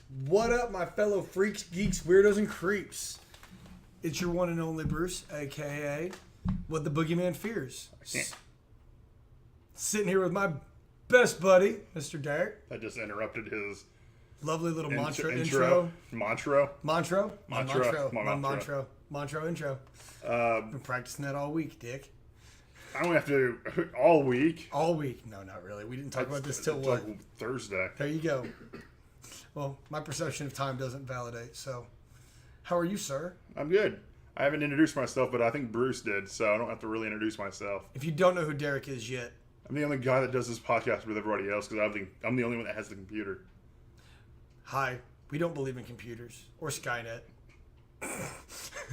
What up, my fellow freaks, geeks, weirdos, and creeps? It's your one and only Bruce, a.k.a. What the Boogeyman Fears. Sitting here with my best buddy, Mr. Derek. I just interrupted his lovely little intro. Mantra intro. Been practicing that all week, Dick. I don't have to all week. All week? No, not really. We didn't talk about this till what? Like Thursday. There you go. Well, my perception of time doesn't validate. So, how are you, sir? I'm good. I haven't introduced myself, but I think Bruce did, so I don't have to really introduce myself. If you don't know who Derek is yet, I'm the only guy that does this podcast with everybody else because I'm the only one that has the computer. Hi. We don't believe in computers or Skynet.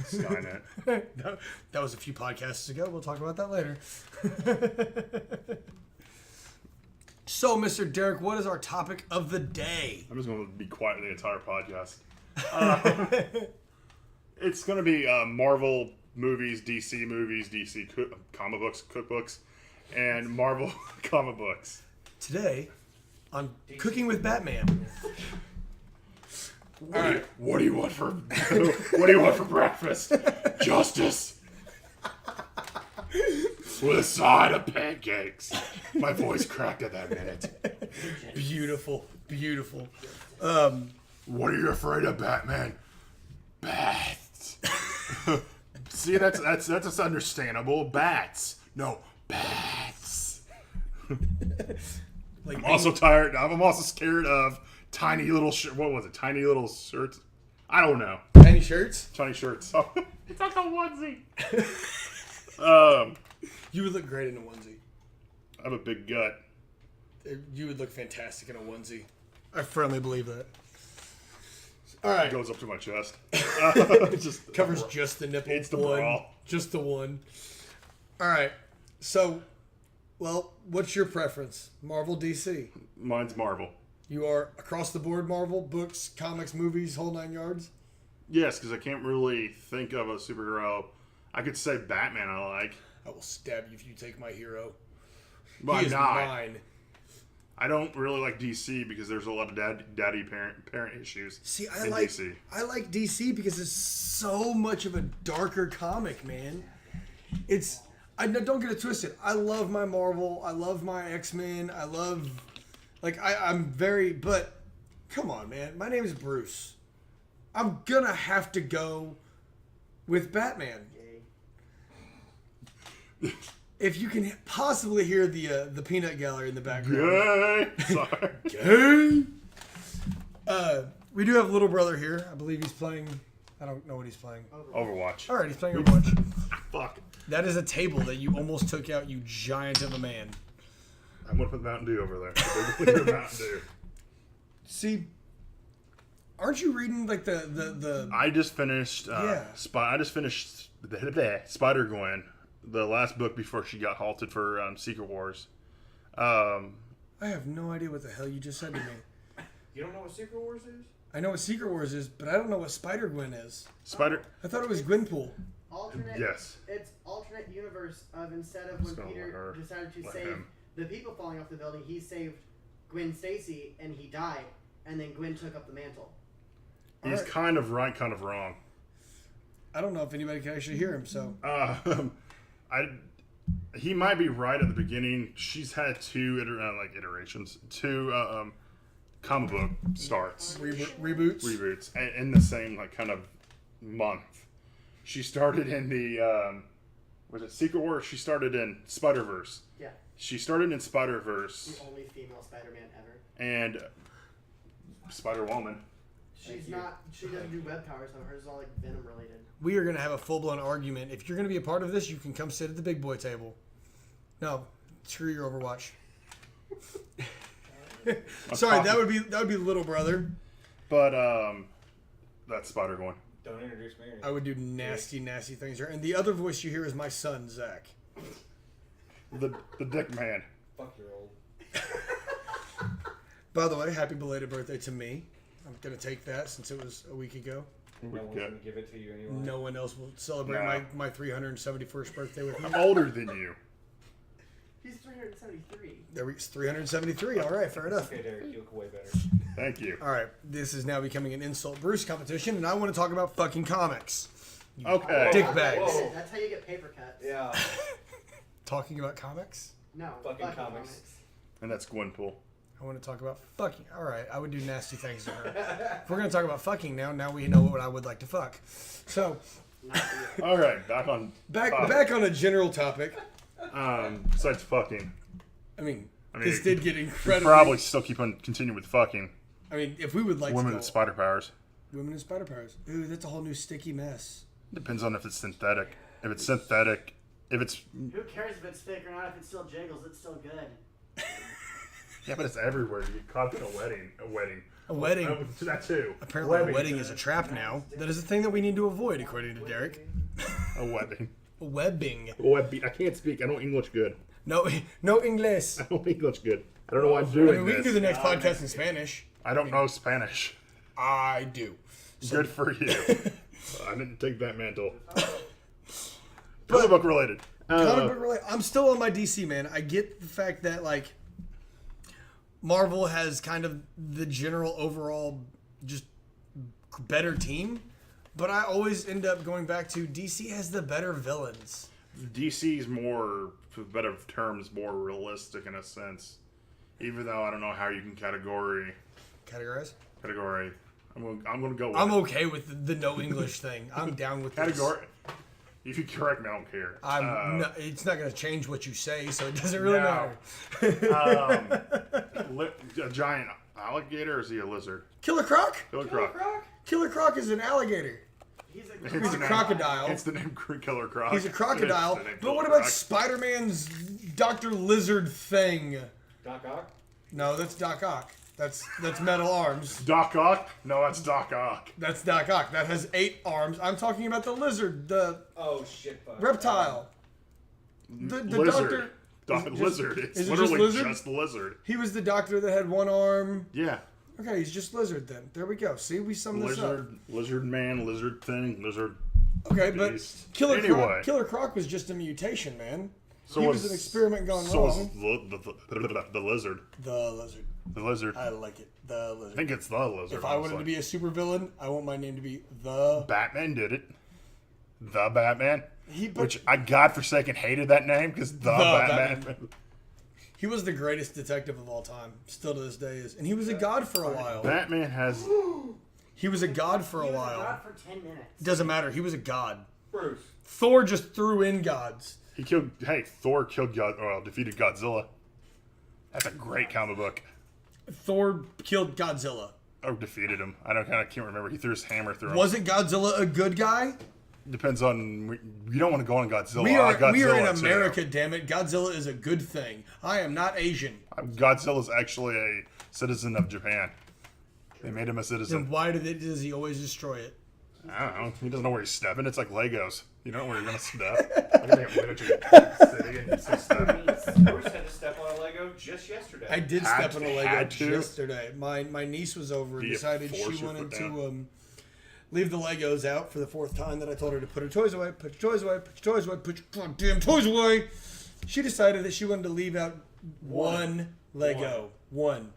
Skynet. No, that was a few podcasts ago. We'll talk about that later. So, Mr. Derek, what is our topic of the day? I'm just going to be quiet the entire podcast. It's going to be Marvel movies, DC comic books, cookbooks, and Marvel comic books. Today, on Cooking with Batman. What do you want for breakfast? Justice. With a side of pancakes. My voice cracked at that minute. Beautiful. What are you afraid of, Batman? Bats. See, that's understandable. Bats. No, bats. I'm also tired. I'm also scared of tiny little what was it? Tiny little shirts? I don't know. Tiny shirts? Tiny shirts. It's like a onesie. You would look great in a onesie. I have a big gut. You would look fantastic in a onesie. I firmly believe that. All right. It goes up to my chest. Just covers just the nipple. It's the bra. Just the one. All right. So, well, what's your preference? Marvel, DC? Mine's Marvel. You are across the board Marvel, books, comics, movies, whole nine yards? Yes, because I can't really think of a superhero. I could say Batman I like. I will stab you if you take my hero. But he is mine. I don't really like DC because there's a lot of daddy parent issues. See, I like DC because it's so much of a darker comic, man. Don't get it twisted. I love my Marvel. I love my X-Men. I love, but come on, man. My name is Bruce. I'm gonna have to go with Batman. If you can possibly hear the peanut gallery in the background. Sorry. We do have a little brother here. I believe he's playing. I don't know what he's playing. Overwatch. All right, he's playing Overwatch. Fuck. That is a table that you almost took out, you giant of a man. I'm gonna put Mountain Dew over there. Mountain Dew. See, aren't you reading like the? I just finished. I just finished Spider-Gwen. The last book before she got halted for Secret Wars. I have no idea what the hell you just said to me. You don't know what Secret Wars is? I know what Secret Wars is, but I don't know what Spider-Gwen is. I thought it was Gwenpool. Yes. It's alternate universe of instead of when Peter decided to save the people falling off the building, he saved Gwen Stacy and he died, and then Gwen took up the mantle. He's kind of right, kind of wrong. I don't know if anybody can actually hear him, so... He might be right at the beginning. She's had two comic book starts, reboots, in the same kind of month. She started in the was it Secret Wars? She started in Spider-Verse. Yeah. She started in Spider-Verse. The only female Spider-Man ever. And Spider-Woman. She doesn't do web powers, though. Hers is all Venom related. We are going to have a full-blown argument. If you're going to be a part of this, you can come sit at the big boy table. No, screw your Overwatch. Sorry, that would be little brother. But that's Spider-Gwen. Don't introduce me. I would do nasty things here. And the other voice you hear is my son, Zach. The dick man. Fuck, you're old. By the way, happy belated birthday to me. I'm going to take that since it was a week ago. No one's going to give it to you anyway. No one else will celebrate my 371st birthday with me. I'm older than you. He's 300 373. There we 373. All right, fair enough. Okay, Derek, you look way better. Thank you. All right, this is now becoming an insult Bruce competition, and I want to talk about fucking comics. Okay. Dick bags. Whoa. That's how you get paper cuts. Yeah. Talking about comics? No, Fucking comics. And that's Gwenpool. I want to talk about fucking. All right, I would do nasty things to her. If we're going to talk about fucking now we know what I would like to fuck. So, All right, back on. back on a general topic. Besides fucking, I mean, I mean, this did get incredibly. probably still continue with fucking I mean, if we would like women to with go, spider powers. women in spider powers. Ooh, that's a whole new sticky mess. Depends on if it's synthetic. If it's synthetic, if it's Who cares if it's fake or not? If it still jiggles, it's still good. yeah, but it's everywhere. You get caught in a wedding. A wedding. Oh, that too. Apparently, a wedding is a trap now. That is a thing that we need to avoid, according to Derek. A wedding. Webbing. I can't speak. I don't English good. No English. I don't English good. I don't know why I'm I doing mean, we can do the this. next podcast in Spanish. I don't know Spanish. I do. Good for you. I didn't take that mantle. Comic book related. Comic book related. I'm still on my DC, man. I get the fact that, like, Marvel has kind of the general overall just better team, but I always end up going back to DC has the better villains. DC's more, for better terms, more realistic in a sense. Even though I don't know how you can category. Categorize? I'm going to go with I'm it. okay with the no English thing. I'm down with this. Category. If you correct me, I don't care. It's not going to change what you say, so it doesn't really No. matter. A giant alligator, or is he a lizard? Killer Croc? Killer Croc. Killer Croc is an alligator. He's It's He's a the name- crocodile. It's the name Killer Croc. He's a crocodile. It's the name But what Killer about Croc. Spider-Man's Dr. Lizard thing? Doc Ock? No, that's Doc Ock. That's Metal Arms. Doc Ock? No, that's Doc Ock. That's Doc Ock. That has 8 arms. I'm talking about the lizard, the Oh, shit. Fuck. reptile. The Lizard. doctor. Lizard. It's is it literally just lizard? just the lizard. He was the doctor that had 1 arm. Yeah. Okay, he's just lizard then. There we go. See, we summed this up. Lizard man, lizard thing, lizard. Okay, but beast. Killer Anyway. Croc was just a mutation, man. So he was an experiment gone so wrong. was the lizard. The lizard. The lizard. I like it. The I lizard. think it's the lizard. If I wanted to be a supervillain, I want my name to be the. Batman did it. The Batman. But Which I godforsaken hated that name because the Batman. he was the greatest detective of all time. Still to this day is, and he was a god for a while. Batman has. He was a god for a He was while. God for 10 minutes. Doesn't matter. He was a god. Bruce. Thor just threw in gods. He killed. Hey, Thor killed defeated Godzilla. That's a great comic book. Thor killed Godzilla. Or defeated him. I can't remember. He threw his hammer through him. Wasn't Godzilla a good guy? Depends on. You don't want to go on Godzilla. We I are like Godzilla we are in too. America, damn it. Godzilla is a good thing. I am not Asian. Godzilla's actually a citizen of Japan. They made him a citizen. Then why does he always destroy it? I don't know. He doesn't know where he's stepping. It's like Legos. You don't know where you're going to step. I can take a miniature city and just step. Bruce had to step on a Lego just yesterday. I did Had step on to- a Lego had to? yesterday. My niece was over and Do you decided force she your wanted foot down? to leave the Legos out for the 4th time that I told her to put her toys away, put your toys away, put your toys away, put your goddamn toys away. She decided that she wanted to leave out one Lego. One.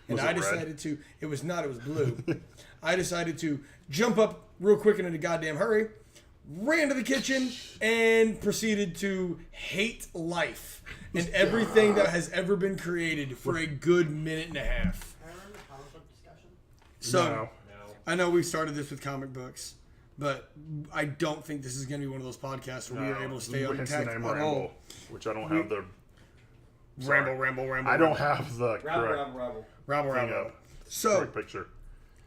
And Was it I red? decided to, it was not, it was blue. I decided to jump up real quick and in a goddamn hurry, ran to the kitchen, and proceeded to hate life and everything that has ever been created for a good minute and a half. I remember the comic book discussion. So, No. No. I know we started this with comic books, but I don't think this is going to be one of those podcasts where we are able to stay on Hence the tack name at Ramble, all. which I don't have the. Ramble. I don't have the Rabble. Ramble. thing up. So, Correct picture.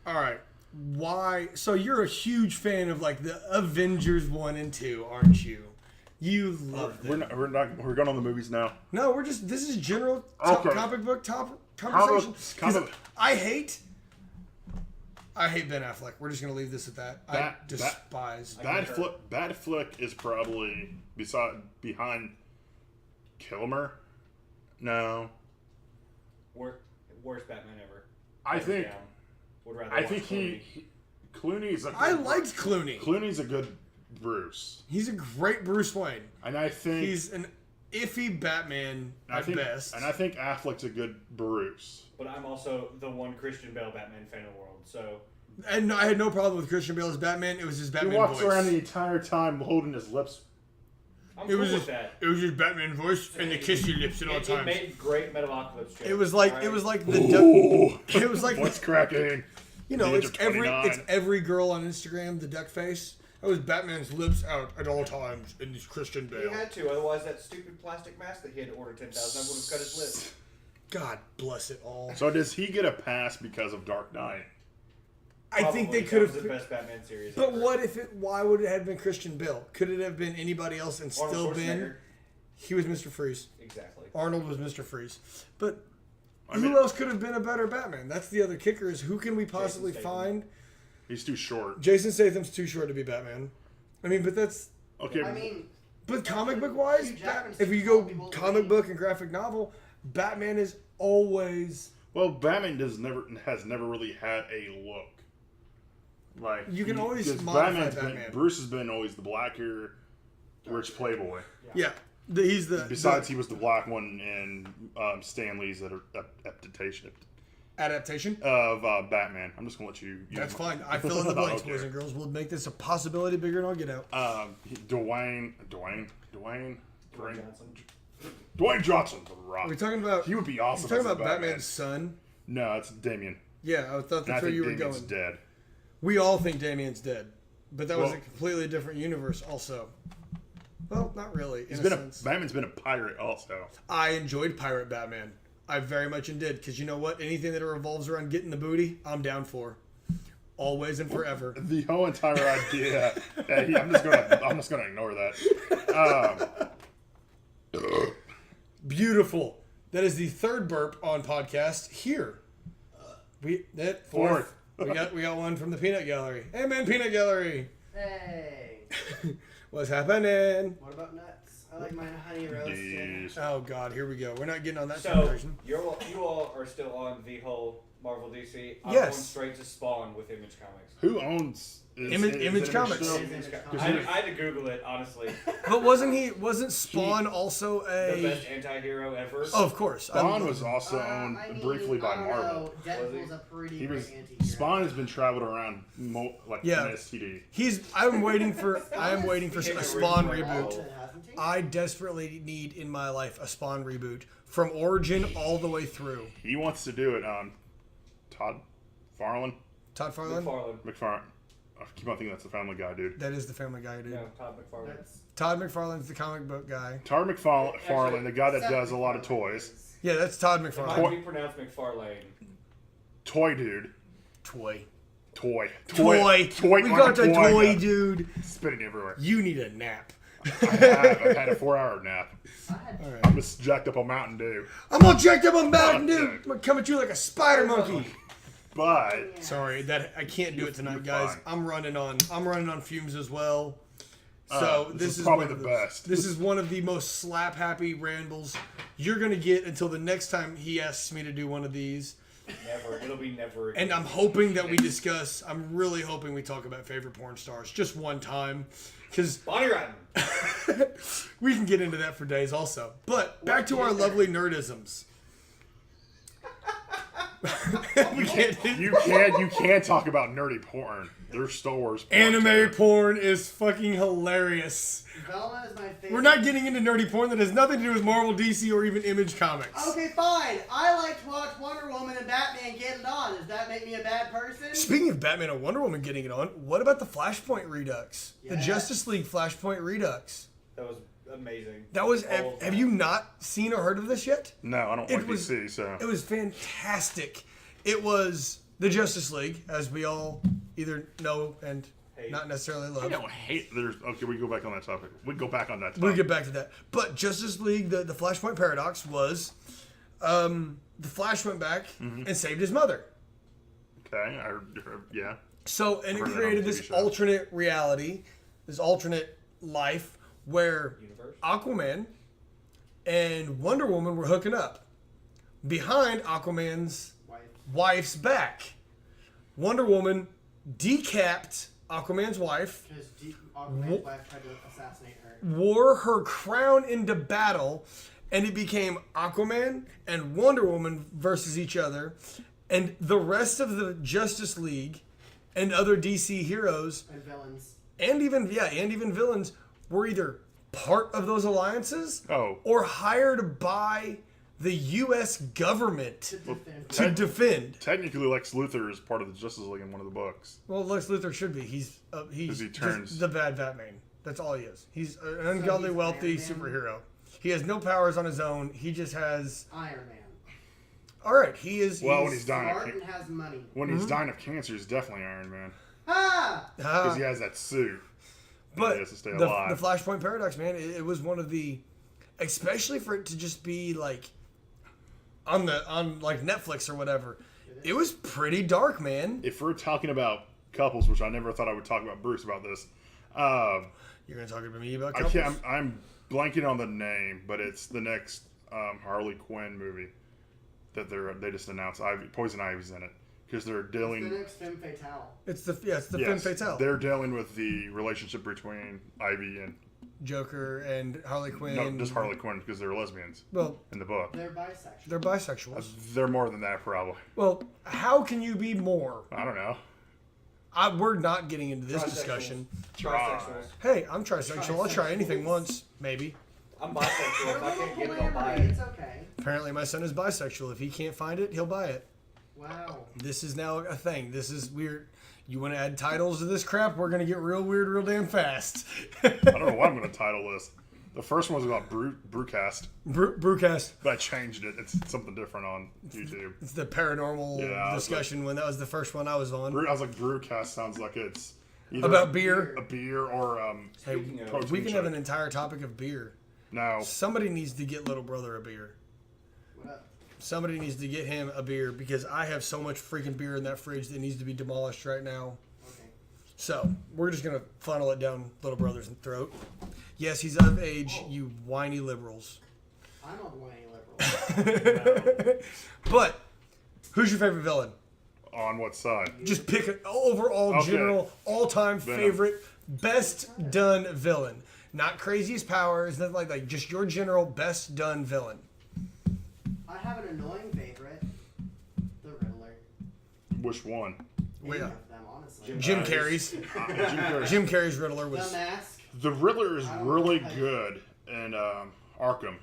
all right. Why? So you're a huge fan of like the Avengers 1 and 2, aren't you? You love them. We're going on the movies now. No, this is general Okay. comic book conversation. 'Cause Comic- I hate Ben Affleck. We're just gonna leave this at that. I That- despise. Bad Flick is probably behind Kilmer. No. Worst Batman ever. I Hands think down. Would rather I watch think Clooney. Clooney's a I liked Clooney. Clooney's a good Bruce. He's a great Bruce Wayne. And I think He's an iffy Batman at best. And I think Affleck's a good Bruce. But I'm also the one Christian Bale Batman fan in the world, so... And I had no problem with Christian Bale as Batman. It was his Batman voice. He walks around the entire time holding his lips. I'm cool with that. It was his Batman voice and the kissy lips at all times. It made great Metalocalypse jokes. It was like the duck. It was like what's cracking? You know, it's every girl on Instagram, the duck face. That was Batman's lips out at all times in this Christian Bale. He had to, otherwise that stupid plastic mask that he had to order 10,000, I would have cut his lips. God bless it all. So does he get a pass because of Dark Knight? I think they could have. The best Batman series. But ever. what if it? Why would it have been Christian Bale? Could it have been anybody else and still been? He was Mr. Freeze. Exactly. Arnold was Mr. Freeze. But who else could have been a better Batman? That's the other kicker. Is who can we possibly find? He's too short. Jason Statham's too short to be Batman. I mean, but that's okay. I mean, but comic book wise, if you go comic book and graphic novel, Batman is always. Well, Batman has never really had a look. Like you can always modify Batman. Bruce has been always the black hair, rich playboy. Yeah, he's the. Besides, he was the black one in Stan Lee's adaptation of Batman. I'm just gonna let you. That's fine. I fill in the blanks, boys and girls. We'll make this a possibility bigger, and I'll get out. Dwayne Johnson, the Rock. Are we talking about? He would be awesome. Talking about Batman's son. No, it's Damian. Yeah, I thought that's where you were Damian's going. Dead. We all think Damian's dead, but that was a completely different universe. Also, well, not really. Batman's been a pirate. Also, I enjoyed Pirate Batman. I very much did because you know what? Anything that revolves around getting the booty, I'm down for. Always and forever. The whole entire idea. I'm just gonna ignore that. Beautiful. That is the third burp on podcast here. Fourth. We got one from the Peanut Gallery. Hey man, Peanut Gallery. Hey. What's happening? What about nuts? I like mine honey roasted. Oh God, here we go. We're not getting on that so conversation. You all are still on the whole Marvel DC. I'm yes. going straight to Spawn with Image Comics. Who owns Image Comics? I had to Google it, honestly. But wasn't Spawn also the best anti-hero ever? Oh, of course. Spawn was also owned briefly by Marvel. Deadpool's a pretty great anti-hero. Spawn has been traveled around an STD. I am waiting for a Spawn reboot. I desperately need in my life a Spawn reboot from origin all the way through. He wants to do it. Todd Farland. McFarlane. I keep on thinking that's the Family Guy dude. That is the Family Guy dude. No, Todd McFarlane. Todd McFarlane's the comic book guy. Todd McFarlane, the guy that does a lot of toys. Yeah, that's Todd McFarlane. How do you pronounce McFarlane? Toy dude. Toy. We got the toy dude. Spitting everywhere. You need a nap. I've had a 4-hour nap. Right. I'm just jacked up on Mountain Dew. I'm all jacked up on Mountain Dew. I'm gonna come at you like a spider monkey. But sorry, that I can't do it tonight, guys. Fine. I'm running on fumes as well. So this is probably the best. This is one of the most slap happy rambles you're gonna get until the next time he asks me to do one of these. Never. It'll be never again. And I'm hoping that we discuss. I'm really hoping we talk about favorite porn stars just one time, because Bonnie Rotten. we can get into that for days also. But back to our lovely nerdisms. You can't talk about nerdy porn. There's Star Wars porn. Anime porn is fucking hilarious. Velma is my favorite. We're not getting into nerdy porn that has nothing to do with Marvel, DC, or even Image Comics. Okay, fine. I like to watch Wonder Woman and Batman get it on. Does that make me a bad person? Speaking of Batman and Wonder Woman getting it on, what about the Flashpoint Redux? Yeah. The Justice League Flashpoint Redux. That was amazing. That was. Have you not seen or heard of this yet? No, I don't like DC, so. It was fantastic. It was the Justice League, as we all either know and not necessarily love. I don't hate. Okay, we go back on that topic. We go back on that topic. We'll get back to that. But Justice League, the Flashpoint Paradox was the Flash went back and saved his mother. Okay, yeah. So, and it created this alternate reality, this alternate life where Aquaman and Wonder Woman were hooking up. Behind Aquaman's wife's back, Wonder Woman decapped Aquaman's wife. Because Aquaman's wife tried to assassinate her. Wore her crown into battle, and it became Aquaman and Wonder Woman versus each other, and the rest of the Justice League and other DC heroes And villains. and even villains were either part of those alliances or hired by the U.S. government to defend. Technically, Lex Luthor is part of the Justice League in one of the books. Well, Lex Luthor should be. He's he turns just the bad Batman. That's all he is. He's an ungodly wealthy superhero. He has no powers on his own. He just has Iron Man. All right, he is. Well, when he's dying, Martin has money. When he's dying of cancer, he's definitely Iron Man Ah! because he has that suit. But he has to stay the alive. Flashpoint Paradox, man, it was one of the, especially for it to just be like, on like Netflix or whatever. It was pretty dark, man. If we're talking about couples, which I never thought I would talk about Bruce about this. You're gonna talk to me about couples? I'm blanking on the name, but it's the next Harley Quinn movie that they just announced. Poison Ivy's in it because they're dealing. It's the next femme fatale. It's the femme fatale. They're dealing with the relationship between Ivy and Joker and Harley Quinn. No, just Harley Quinn because they're lesbians. Well, in the book, they're bisexual. They're bisexuals. They're more than that, probably. Well, how can you be more? I don't know. We're not getting into this discussion. Trisexuals. Hey, I'm trisexual. I'll try anything once, maybe. I'm bisexual. If I can't get it, I'll buy it. It's okay. Apparently, my son is bisexual. If he can't find it, he'll buy it. Wow. This is now a thing. This is weird. You want to add titles to this crap? We're gonna get real weird, real damn fast. I don't know what I'm gonna title this. The first one was about Brewcast. Brewcast. But I changed it. It's something different on YouTube. It's the paranormal discussion when that was the first one I was on. I was like, Brewcast sounds like it's either about beer, a beer, or hey, we can have an entire topic of beer. No. Somebody needs to get little brother a beer. What up? Somebody needs to get him a beer because I have so much freaking beer in that fridge that needs to be demolished right now. Okay. So we're just gonna funnel it down little brother's throat. Yes, he's of age, you whiny liberals. I'm a whiny liberal. But who's your favorite villain? On what side? Just pick an overall, general, all-time favorite, best done villain. Not craziest powers, nothing like just your general best done villain. I have an annoying favorite, the Riddler. Which one? Any of them, honestly. Jim Carrey's. Jim Carrey's Riddler was. The Mask. The Riddler is really good in Arkham.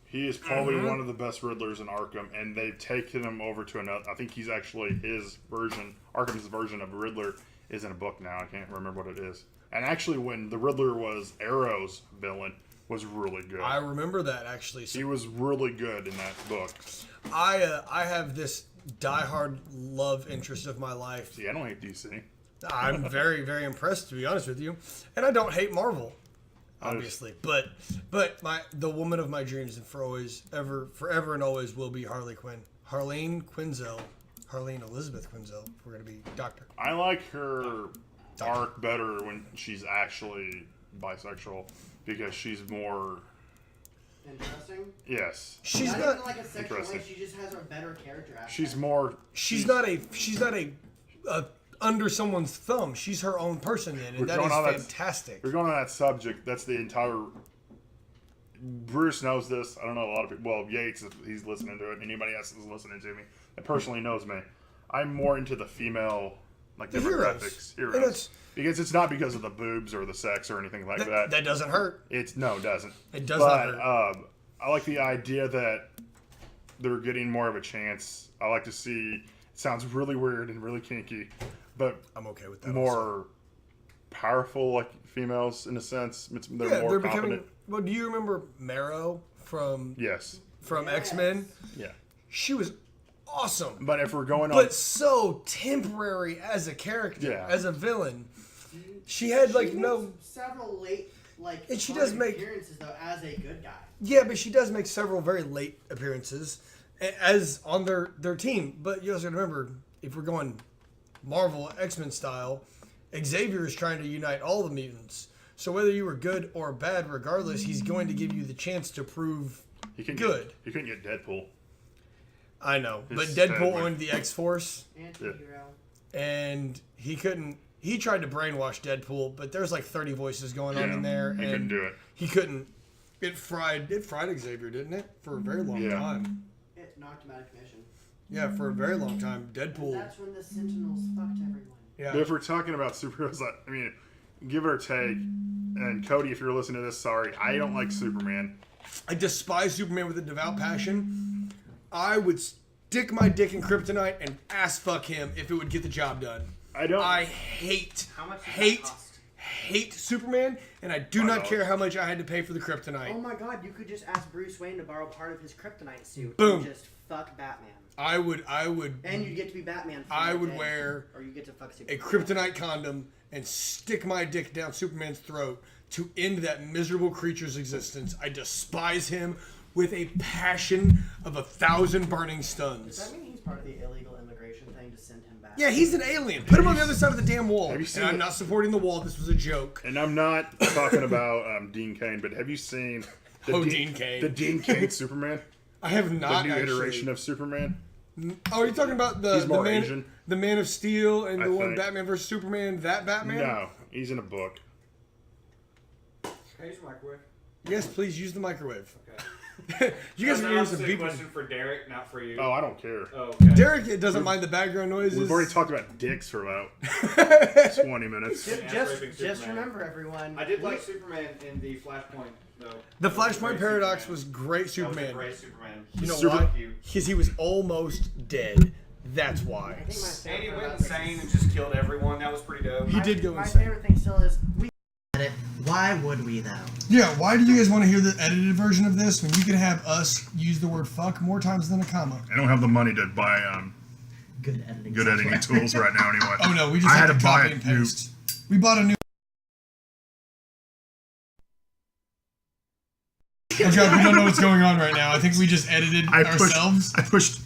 He is probably one of the best Riddlers in Arkham, and they've taken him over to another. I think he's actually his version. Arkham's version of Riddler is in a book now. I can't remember what it is. And actually, when the Riddler was Arrow's villain, was really good. I remember that actually. So he was really good in that book. I have this diehard love interest of my life. See, I don't hate DC. I'm very, very impressed, to be honest with you, and I don't hate Marvel, obviously. But the woman of my dreams and forever and always will be Harley Quinn, Harleen Elizabeth Quinzel. If we're gonna be doctor. I like her arc better when she's actually bisexual because she's more interesting. Yes. She's not even like a sexual way. She just has a better character aspect. She's more. She's not a under someone's thumb. She's her own person, and that is fantastic. We're going on that subject. That's the entire. Bruce knows this. I don't know a lot of people. Well, Yates, he's listening to it. Anybody else is listening to me that personally knows me. I'm more into the female, like demographics, heroes. Because it's not because of the boobs or the sex or anything like that. That doesn't hurt. It doesn't. It does not hurt. I like the idea that they're getting more of a chance. I like to see. It sounds really weird and really kinky, but I'm okay with that. More powerful, like females in a sense. They're more confident. Becoming. Well, do you remember Marrow from? Yes. From X-Men. Yeah. She was awesome. But if we're going on, but so temporary as a character, as a villain. She had several late and she does make appearances though as a good guy. Yeah, but she does make several very late appearances as on their team. But you also remember, if we're going Marvel X-Men style, Xavier is trying to unite all the mutants. So whether you were good or bad, regardless, he's going to give you the chance to prove good. He couldn't get Deadpool. I know, but Deadpool owned the X-Force. Anti-hero. And he couldn't he tried to brainwash Deadpool, but there's like 30 voices going on in there. He couldn't do it. He couldn't. It fried Xavier, didn't it? For a very long time. It knocked him out of commission. Yeah, for a very long time. Deadpool. And that's when the Sentinels fucked everyone. Yeah. But if we're talking about superheroes, I mean, give it or take, and Cody, if you're listening to this, sorry, I don't like Superman. I despise Superman with a devout passion. I would stick my dick in kryptonite and ass fuck him if it would get the job done. I hate Superman, and I do not care how much I had to pay for the kryptonite. Oh my god, you could just ask Bruce Wayne to borrow part of his kryptonite suit. Boom. And just fuck Batman. I would. And you get to be Batman. I would wear or you get to fuck Superman. a kryptonite condom and stick my dick down Superman's throat to end that miserable creature's existence. I despise him with a passion of 1,000 burning stuns. Does that mean he's part of the illegal immigration thing to send him back? Yeah, he's an alien. Put him on the other side of the damn wall. Have you seen and I'm not supporting the wall. This was a joke. And I'm not talking about Dean Cain, but have you seen Dean Cain. The Dean Cain Superman? I have not. The new iteration of Superman. Oh, are you talking about He's more Asian. the Man of Steel, and I the one think. Batman vs Superman? That Batman? No, he's in a book. Can I use the microwave? Yes, please use the microwave. Okay. You guys are Now hearing this some is a people. question for Derek, not for you. Oh, I don't care. Oh, okay. Derek doesn't mind the background noises. We've already talked about dicks for about 20 minutes. Just remember, everyone. I did like Superman in the Flashpoint, though. The Flashpoint Great Paradox Superman. was great Superman. That was a great Superman. You know Super- why? You. Because he was almost dead. That's why. I think my favorite And he went about insane and just killed everyone. That was pretty dope. He did go My insane. favorite thing still is why would we though? Yeah, why do you guys want to hear the edited version of this when you can have us use the word fuck more times than a comma? I don't have the money to buy Good editing. good editing tools right now anyway. Oh no, we just I had had to to buy copy a and new- paste. We bought a new. Good job. We don't know what's going on right now. I think we just edited ourselves. I pushed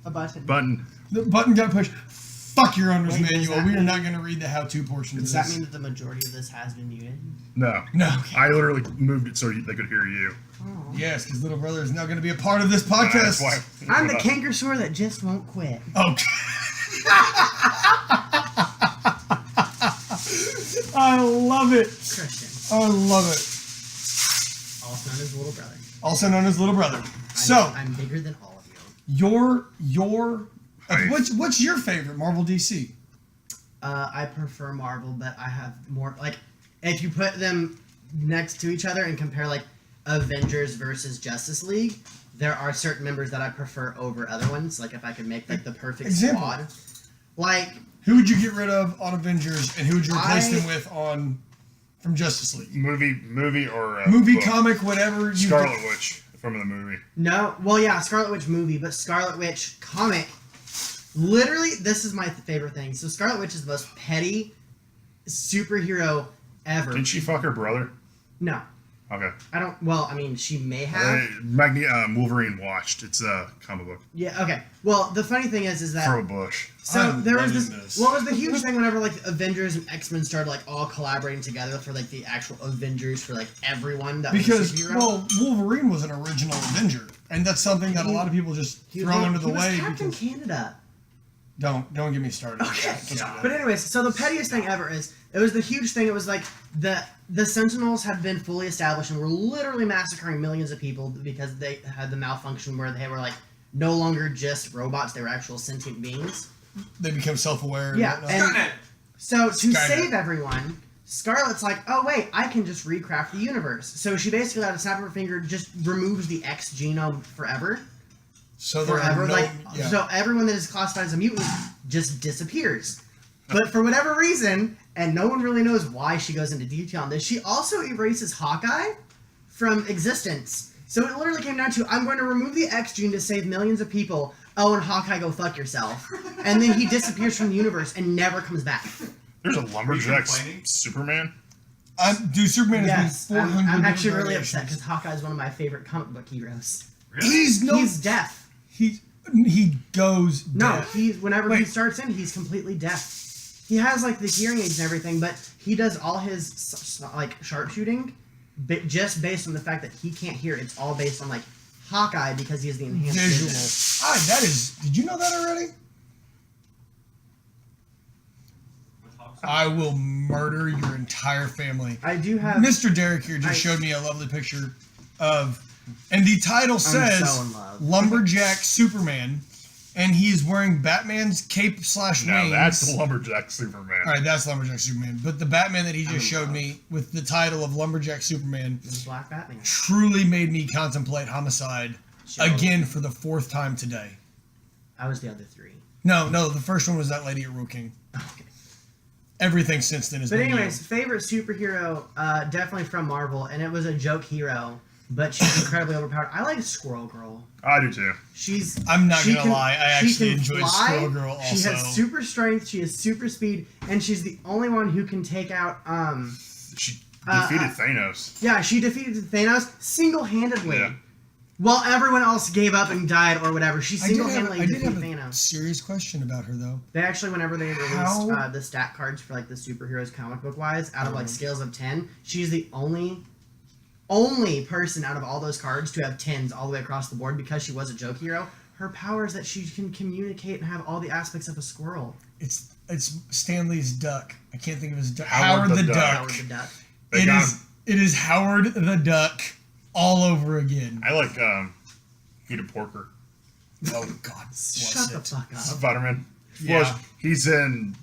A button. button. The button got pushed. Fuck your owner's manual. We are not going to read the how-to portion of Does this. that mean that the majority of this has been muted? No. No. I literally moved it so they could hear you. Yes, because little brother is now going to be a part of this podcast. That's why. I'm the canker sore that just won't quit. Okay. I love it. Christian. I love it. Also known as little brother. Also known as little brother. So, I'm bigger than all of you. your Right. what's your favorite Marvel DC? I prefer Marvel, but I have more like if you put them next to each other and compare like Avengers versus Justice League, there are certain members that I prefer over other ones. Like if I could make like the perfect Example. squad, like Who would you get rid of on Avengers, and who would you replace I- them with from Justice League? Movie or Movie, book. comic, whatever. You Scarlet Witch from the movie. no, well yeah, Scarlet Witch movie, but Scarlet Witch comic. Literally, this is my favorite thing. So Scarlet Witch is the most petty superhero ever. Didn't she fuck her brother? No, Okay. I don't. Well, I mean, she may have. Wolverine watched. It's a comic book. Yeah. Okay. Well, the funny thing is that Throw a bush. so I'm there was loving this. this. What was the huge thing whenever like Avengers and X-Men started like all collaborating together for like the actual Avengers for like everyone that was a Because superhero? well, Wolverine was an original Avenger, and that's something that a lot of people just throw under the way. Captain Because Canada. don't get me started. Okay. Don't do But that. anyways, so the pettiest thing ever is it was the huge thing. It was like the Sentinels had been fully established and were literally massacring millions of people because they had the malfunction where they were like no longer just robots; they were actual sentient beings. They become self-aware. Yeah, whatnot. and so to Skynet. save everyone, Scarlet's like, oh wait, I can just recraft the universe. So she basically, at a snap of her finger, just removes the X genome forever. so there are Forever, no, like yeah. so everyone that is classified as a mutant just disappears. But for whatever reason, and no one really knows why she goes into detail on this, she also erases Hawkeye from existence. So it literally came down to, I'm going to remove the X gene to save millions of people. Oh, and Hawkeye, go fuck yourself. And then he disappears from the universe and never comes back. There's a lumberjack complaining? Superman. Dude, Superman Yes, has been 400 I'm actually different really upset variations. because Hawkeye is one of my favorite comic book heroes. He's deaf. He goes No, deaf. whenever he Wait. starts in, he's completely deaf. He has like the hearing aids and everything, but he does all his like sharpshooting, just based on the fact that he can't hear. It's all based on like Hawkeye because he has the enhanced Visual. visual. That is. Did you know that already? I will murder your entire family. I do have. Mr. Derek here just showed me a lovely picture of, and the title says so in love. Lumberjack Superman, and he's wearing Batman's cape / wings. No, that's Lumberjack Superman. All right, that's Lumberjack Superman. But the Batman that he just showed me with the title of Lumberjack Superman Black Batman truly made me contemplate homicide again for the 4th time today. I was the other 3. No, the first one was that lady at Rural King. Okay. Everything since then is. But anyways, favorite superhero, definitely from Marvel, and it was a joke hero, but she's incredibly overpowered. I like Squirrel Girl. I do too. I'm not gonna lie, I actually enjoyed Squirrel Girl also. She has super strength, she has super speed, and she's the only one who can take out She defeated Thanos. Yeah, she defeated Thanos single-handedly. Yeah. While everyone else gave up and died or whatever, she single-handedly defeated I did have a Thanos. serious question about her though. They actually, whenever they released the stat cards for like the superheroes comic book wise, out of like scales of 10, she's the only person out of all those cards to have 10s all the way across the board because she was a joke hero. Her power is that she can communicate and have all the aspects of a squirrel. It's Stanley's duck. I can't think of his duck. Howard the Duck. Howard the Duck. It is Howard the Duck all over again. I like Peter Porker. Oh God! Shut the fuck up. Spider-Man. Yeah. Well, he's in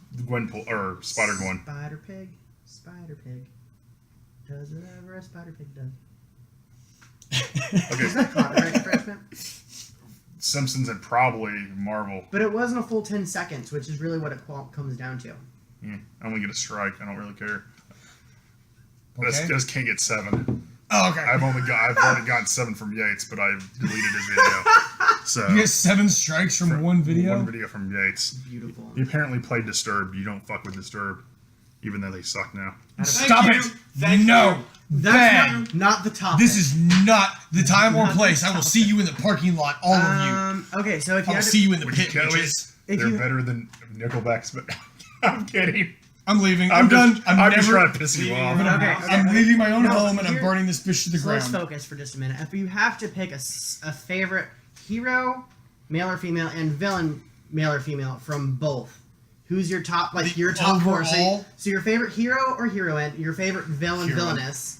or Spider-Gwen. Spider Pig. Does whatever a spider pig does. Okay. Is that copyright infringement? Simpsons and probably Marvel. But it wasn't a full 10 seconds, which is really what it comes down to. I only get a strike. I don't really care. Okay. Just can't get 7. Oh, okay. I've already gotten 7 from Yates, but I've deleted his video. So You get 7 strikes from one video. One video from Yates. Beautiful. He apparently played Disturbed. You don't fuck with Disturbed, even though they suck now. Stop it! Thank No, you. That's not the topic. This is not the time or place. I will see you in the parking lot, all of you. Okay, so if you I'll had see you in the Would you pit, kill me? bitches. They're better than Nickelback's, but I'm kidding. I'm leaving. I'm done. I'm just trying to piss you off. Okay. I'm leaving my own No, home and I'm here- burning this bitch to the So let's ground. focus for just a minute. If you have to pick a favorite hero, male or female, and villain, male or female, from both, who's your top, like your top 4? overall? So your favorite hero or heroine, your favorite villain, villainess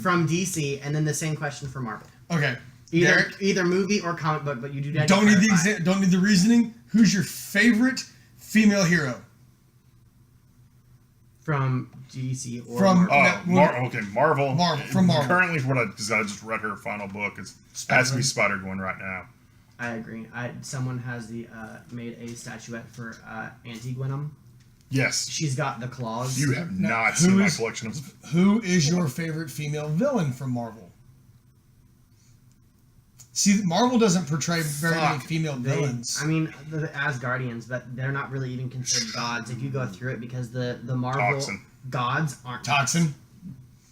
from DC, and then the same question for Marvel. Okay. Either movie or comic book, but you do Don't need the don't need the reasoning. Who's your favorite female hero? From DC or From- Marvel. Okay, Marvel. From Marvel. Currently, I just read her final book. It has to be Spider-Gwen right now. I agree. Someone has made a statuette for Anti-Gwenom. Yes. She's got the claws. You have Now, not who seen my is- collection of... Who is your favorite female villain from Marvel? See, Marvel doesn't portray very many female villains. I mean, the Asgardians, but they're not really even considered gods if you go through it because the Marvel Toxin. gods aren't. Toxin.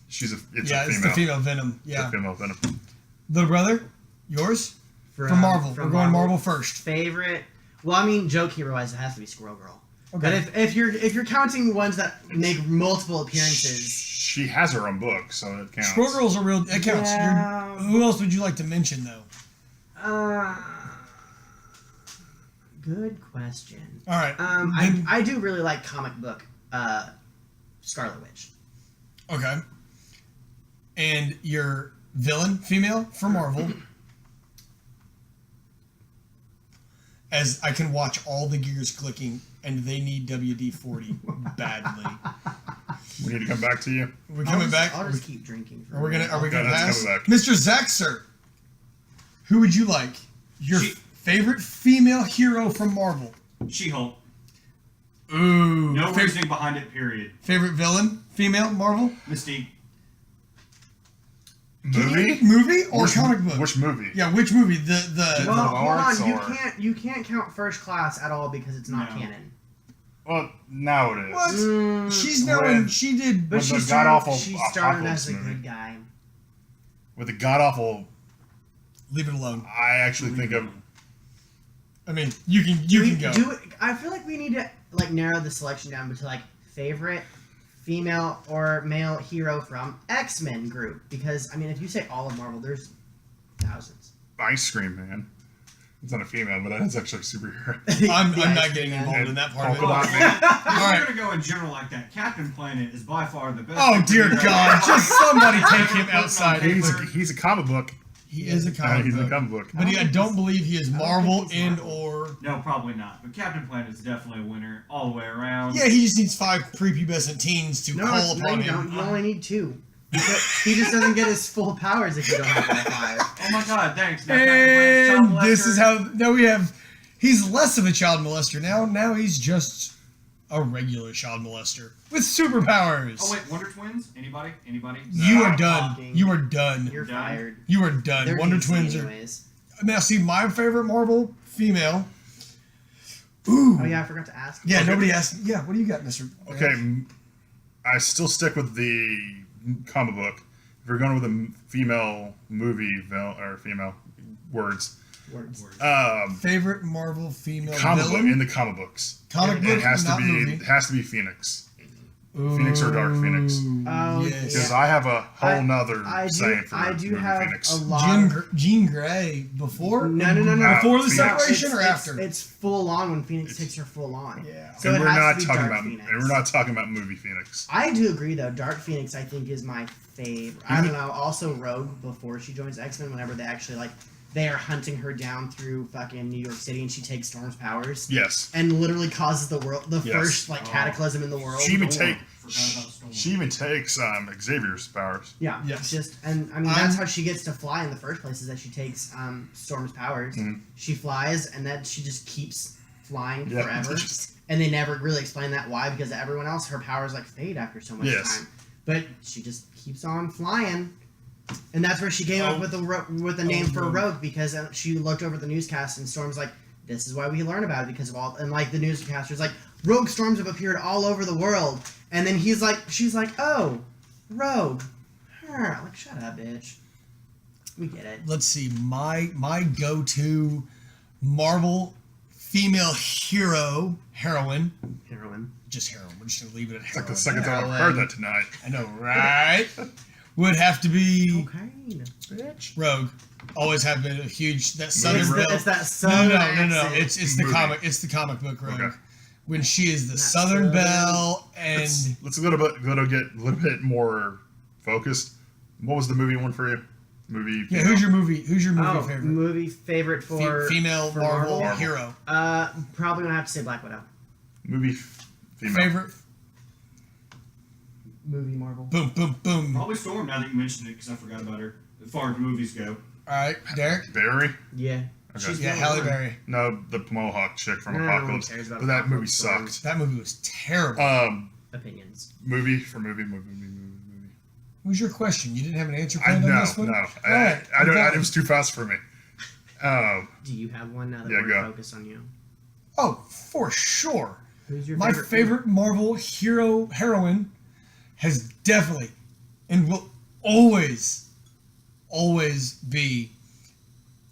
It's a female. It's the female Venom. It's Yeah. a female Venom. Little brother, yours? From Marvel. We're going Marvel first. Favorite. Well, I mean, joke hero wise, it has to be Squirrel Girl. Okay. But if you're counting ones that make multiple appearances, She has her own book, so it counts. Squirrel Girl's a real. It counts. Yeah. Who else would you like to mention though? Good question. All right. I do really like comic book Scarlet Witch. Okay. And your villain, female, for Marvel. As I can watch all the gears clicking, and they need WD-40 badly. We need to come back to you. We're coming back. I'll just keep drinking. Are we gonna Okay, let's pass? come back. Mr. Zaxer, who would you like? Your favorite female hero from Marvel? She-Hulk. Ooh. No reasoning behind it, period. Favorite villain, female, Marvel? Mystique. Movie or comic book? Which movie? Yeah, which movie? The Well, hold Lawrence on. or- You can't count First Class at all because it's not No. canon. Well, now it is. what? She's now When- in. She did. But With she the started, god-awful she started Apocalypse as a movie. good guy. With the god awful, Leave it alone. I actually think of. I mean, you can go. I feel like we need to like narrow the selection down to like favorite female or male hero from X-Men group because I mean if you say all of Marvel, there's thousands. Ice Cream Man. It's not a female, but that's actually a superhero. I'm The not Ice getting Man. involved in that part of it. Polka dot If man. All right. we're gonna go in general like that, Captain Planet is by far the best. Oh dear superhero God! ever. Just somebody take him Put on outside. paper. He's a comic book. He is a comic He's book. a comic book. But I don't believe he is I don't Marvel think he's and Marvel. or. No, probably not. But Captain Planet is definitely a winner all the way around. Yeah, he just needs 5 prepubescent teens to No, call no, upon you don't. him. You only need 2. He just doesn't get his full powers if you don't have all 5. Oh my God! Thanks. Now Captain Planet's child And this molester. is how. Now we have. He's less of a child molester now. Now he's just a regular child molester with superpowers. Oh wait, Wonder Twins? Anybody? Anybody? You are Stop done. talking. You are done. You're Done. fired. You are done. They're Wonder DC Twins are. anyways. Now, see, my favorite Marvel female. Ooh. Oh yeah, I forgot to ask. Yeah, Okay. nobody asked. Yeah, what do you got, Mister? Okay, I still stick with the comic book. If we're going with a female movie or female words, Words. Favorite Marvel female comic book villain? in the comic books, Comic book, it has to not be movie. Phoenix. Phoenix or Dark Phoenix. Oh, yes. Because yeah. I have a whole nother I saying for I do movie have Phoenix. a lot. Jean Grey before? No. Before the Phoenix. separation or It's- after? It's full on when Phoenix takes her full on. Yeah. So and it we're has not to be talking Dark about Phoenix. and we're not talking about movie Phoenix. I do agree though. Dark Phoenix, I think, is my favorite. I don't know. Also, Rogue before she joins X-Men, whenever they actually they are hunting her down through fucking New York City, and she takes Storm's powers Yes. and literally causes the Yes. first Oh. cataclysm in the world. She even Storm. take Forgot about Storm. she even takes Xavier's powers. Yeah, Yes. just and I mean I'm- that's how she gets to fly in the first place is that she takes Storm's powers. Mhm. She flies and then she just keeps flying Yeah. forever. And they never really explain that why because everyone else her powers fade after so much Yes. time. But she just keeps on flying. And that's where she came up with the name for Rogue because she looked over the newscast and Storm's like, this is why we learn about it because of all and the newscaster's like, rogue storms have appeared all over the world. And then she's like, oh, Rogue. Her. Like, shut up, bitch. We get it. Let's see. My go-to Marvel female heroine. Heroine. Just heroine. We're just gonna leave it at It's heroine. like the second time I've Heroine. heard that tonight. I know, right? Would have to be Okay, bitch. Rogue. Always have been a huge that Southern It's, Belle. it's that No, southern no. accent. It's the Movie. comic book Rogue. Okay. When she is the Not Southern Southern. Belle and Let's get a little bit more focused. What was the movie one for you? Movie. yeah. Who's your movie Oh, favorite? movie favorite for Female for Marvel, Marvel? hero. Probably gonna have to say Black Widow. movie female? Favorite. Movie Marvel. Boom, boom, boom. All Probably Storm. Now that you mentioned it, because I forgot about her. As far as movies go. right, Derek. Barry? Yeah. Okay. She's Yeah, the Halle one. Berry. No, the Mohawk chick from No, no one Apocalypse. cares about But that movie Apocalypse Storm. sucked. That movie was terrible. Opinions. Movie. What was your question? You didn't have an answer I planned on no, this one? no. All right, I don't. I'm It was too fast for me. Do you have one now that Yeah, we're go. focused on you? Oh, for sure. Who's your My favorite Marvel heroine has definitely and will always be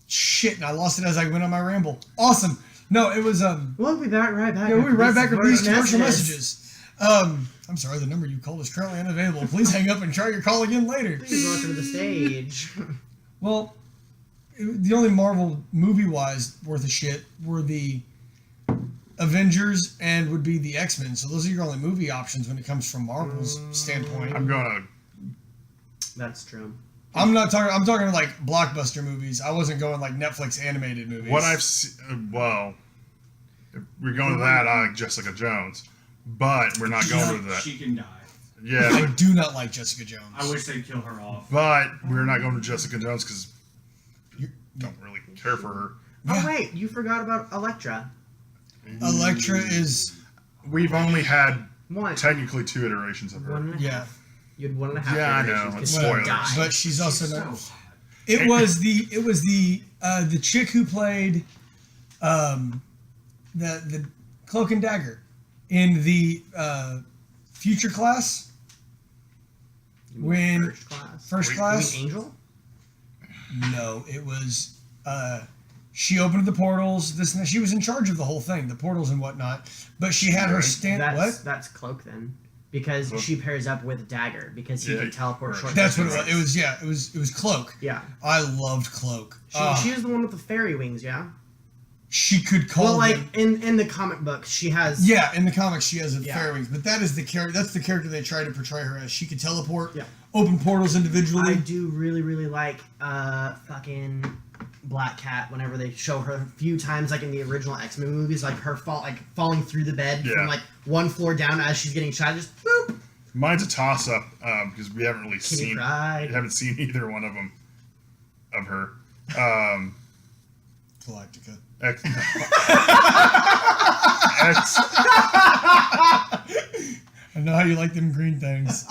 shit. And I lost it as I went on my ramble. Awesome. No, it was We'll be back right back. Yeah, we'll be right back with these commercial messages. messages. I'm sorry, the number you called is currently unavailable. Please hang up and try your call again later. Please welcome to the stage. Well, the only Marvel movie-wise worth of shit were the Avengers and would be the X-Men. So those are your only movie options when it comes from Marvel's standpoint. I'm gonna. That's true. I'm talking like blockbuster movies. I wasn't going like Netflix animated movies. What I've seen. Well, if we're going to that, I like Jessica Jones, but we're not going to that. She can die. Yeah, I but, do not like Jessica Jones. I wish they'd kill her off. but we're not going to Jessica Jones because you don't really care for her. Yeah. Oh wait, you forgot about Elektra. Elektra is We've only had One. technically 2 iterations of her. 1.5. yeah, You had 1.5. Yeah, I know, iterations 'cause it's she spoilers. died. but she's also She's not. so hot. It was the chick who played the Cloak and Dagger in the Future Class. You mean when- first class. First You Class. mean Angel? No, it was. She opened the portals. She was in charge of the whole thing, the portals and whatnot. But she had her stand. That's Cloak then, because Cloak. she pairs up with Dagger because he Yeah, can teleport right. short. That's what it was. distances. It was. Yeah, it was Cloak. Yeah, I loved Cloak. she is the one with the fairy wings. Yeah. she could call Well, like them. in the comic book, she has. Yeah, in the comics she has Yeah. fairy wings, but that is the character. That's the character they try to portray her as. She could teleport, Yeah. open portals individually. I do really, really like fucking Black Cat whenever they show her a few times, like in the original X-Men movies, like her falling through the bed Yeah. from like one floor down as she's getting shot, just boop. Mine's a toss-up because we haven't really Kitty seen Pryde. haven't seen either one of them of her. Galactica. X, X, I know how you like them green things.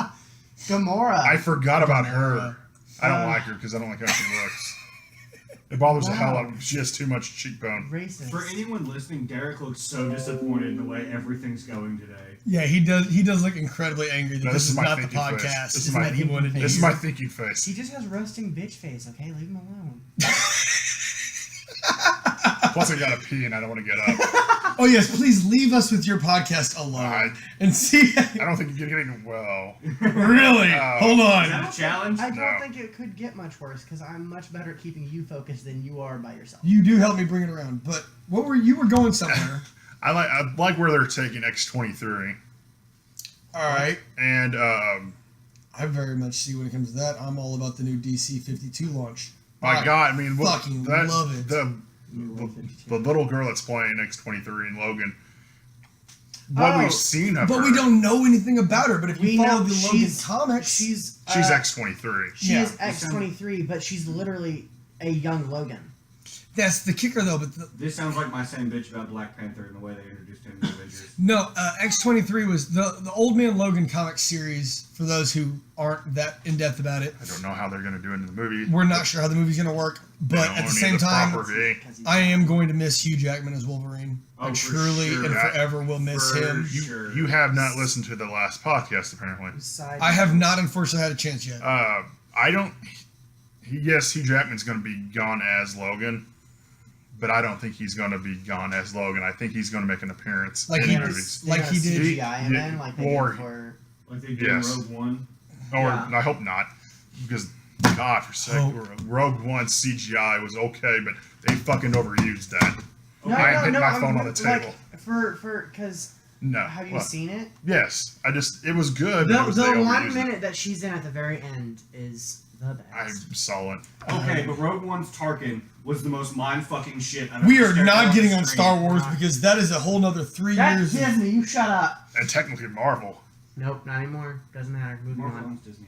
Gamora. I forgot about her. I don't like her because I don't like how she looks. It bothers the hell out of me. She has too much cheekbone. Racist. For anyone listening, Derek looks so disappointed in the way everything's going today. Yeah, he does. He does look incredibly angry that No, this is my not the thinking face. podcast This is my that he wanted to This is hear. my thinking face. He just has resting bitch face. Okay, leave him alone. Plus, I gotta pee and I don't want to get up. Oh yes, please leave us with your podcast alone and see. I don't think you're getting well. Really? Hold Is on. that a challenge? I don't No. think it could get much worse because I'm much better at keeping you focused than you are by yourself. You do help me bring it around, but you were going somewhere. I like where they're taking X-23, All right. and I very much see when it comes to that. I'm all about the new DC 52 launch. my I God, I mean, fucking love it. The little girl that's playing X-23 in Logan. What Oh, we've seen of But her, we don't know anything about her. But if We you follow know the Logan she's comics, she's she's X-23. She Yeah. is X-23, but she's literally a young Logan. that's the kicker though. But This sounds like my same bitch about Black Panther and the way they introduced him to Avengers. no, X-23 was the Old Man Logan comic series. For those who aren't that in depth about it, I don't know how they're going to do it in the movie. we're not sure how the movie's gonna work. They But don't at the need same time, proper- I am going to miss Hugh Jackman as Wolverine. Oh, I for truly sure. and That- forever will miss for him. sure. You have not listened to the last podcast, apparently. I have not, unfortunately, had a chance yet. I don't. Yes, Hugh Jackman's going to be gone as Logan, but I don't think he's going to be gone as Logan. I think he's going to make an appearance Like in he movies. like he did. CGI him in, like they Or- did for. Like they did Yes. in Rogue One. Or Yeah. I hope not, because God, for sake, Rogue One CGI was okay, but they fucking overused that. No, I no, hit no, my I'm- phone on the like, table. because No. have you What? seen it? Yes, it was good. but it was, The they 1 overused it. minute that she's in at the very end is the I best. saw it. Okay, but Rogue One's Tarkin was the most mind-fucking shit I've We ever are stared at not the getting on screen. Star Wars because that is a whole nother 3 That's years. Disney. You shut up. And technically Marvel. Nope, not anymore. Doesn't matter. Moving Marvel on. owns Disney.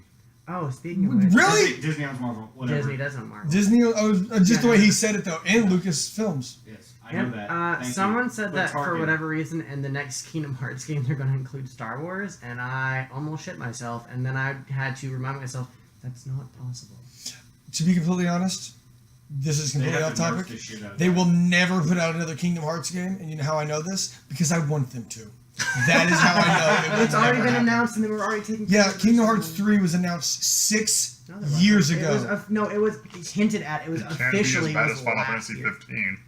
Oh, speaking of which, Really? Disney owns Marvel. Whatever. Disney doesn't Marvel. Disney, just the way Yeah. he said it though, and Lucasfilms. Yes, I know Yep. that. Thank Someone you. said But that for Tarkin- whatever reason, in the next Kingdom Hearts game, they're going to include Star Wars, and I almost shit myself, and then I had to remind myself that's not possible. To be completely honest, this is They completely have off to nerf topic. the shit out of They that. will never put out another Kingdom Hearts game, and you know how I know this? Because I want them to. That is how I know. It will It's already never been happen. announced, and they were already taking. Yeah, care of Kingdom it. Hearts 3 was announced 6 No, there wasn't. years It ago. was no, it was hinted at. It was It can't be as officially bad was as Final last Fantasy year. 15.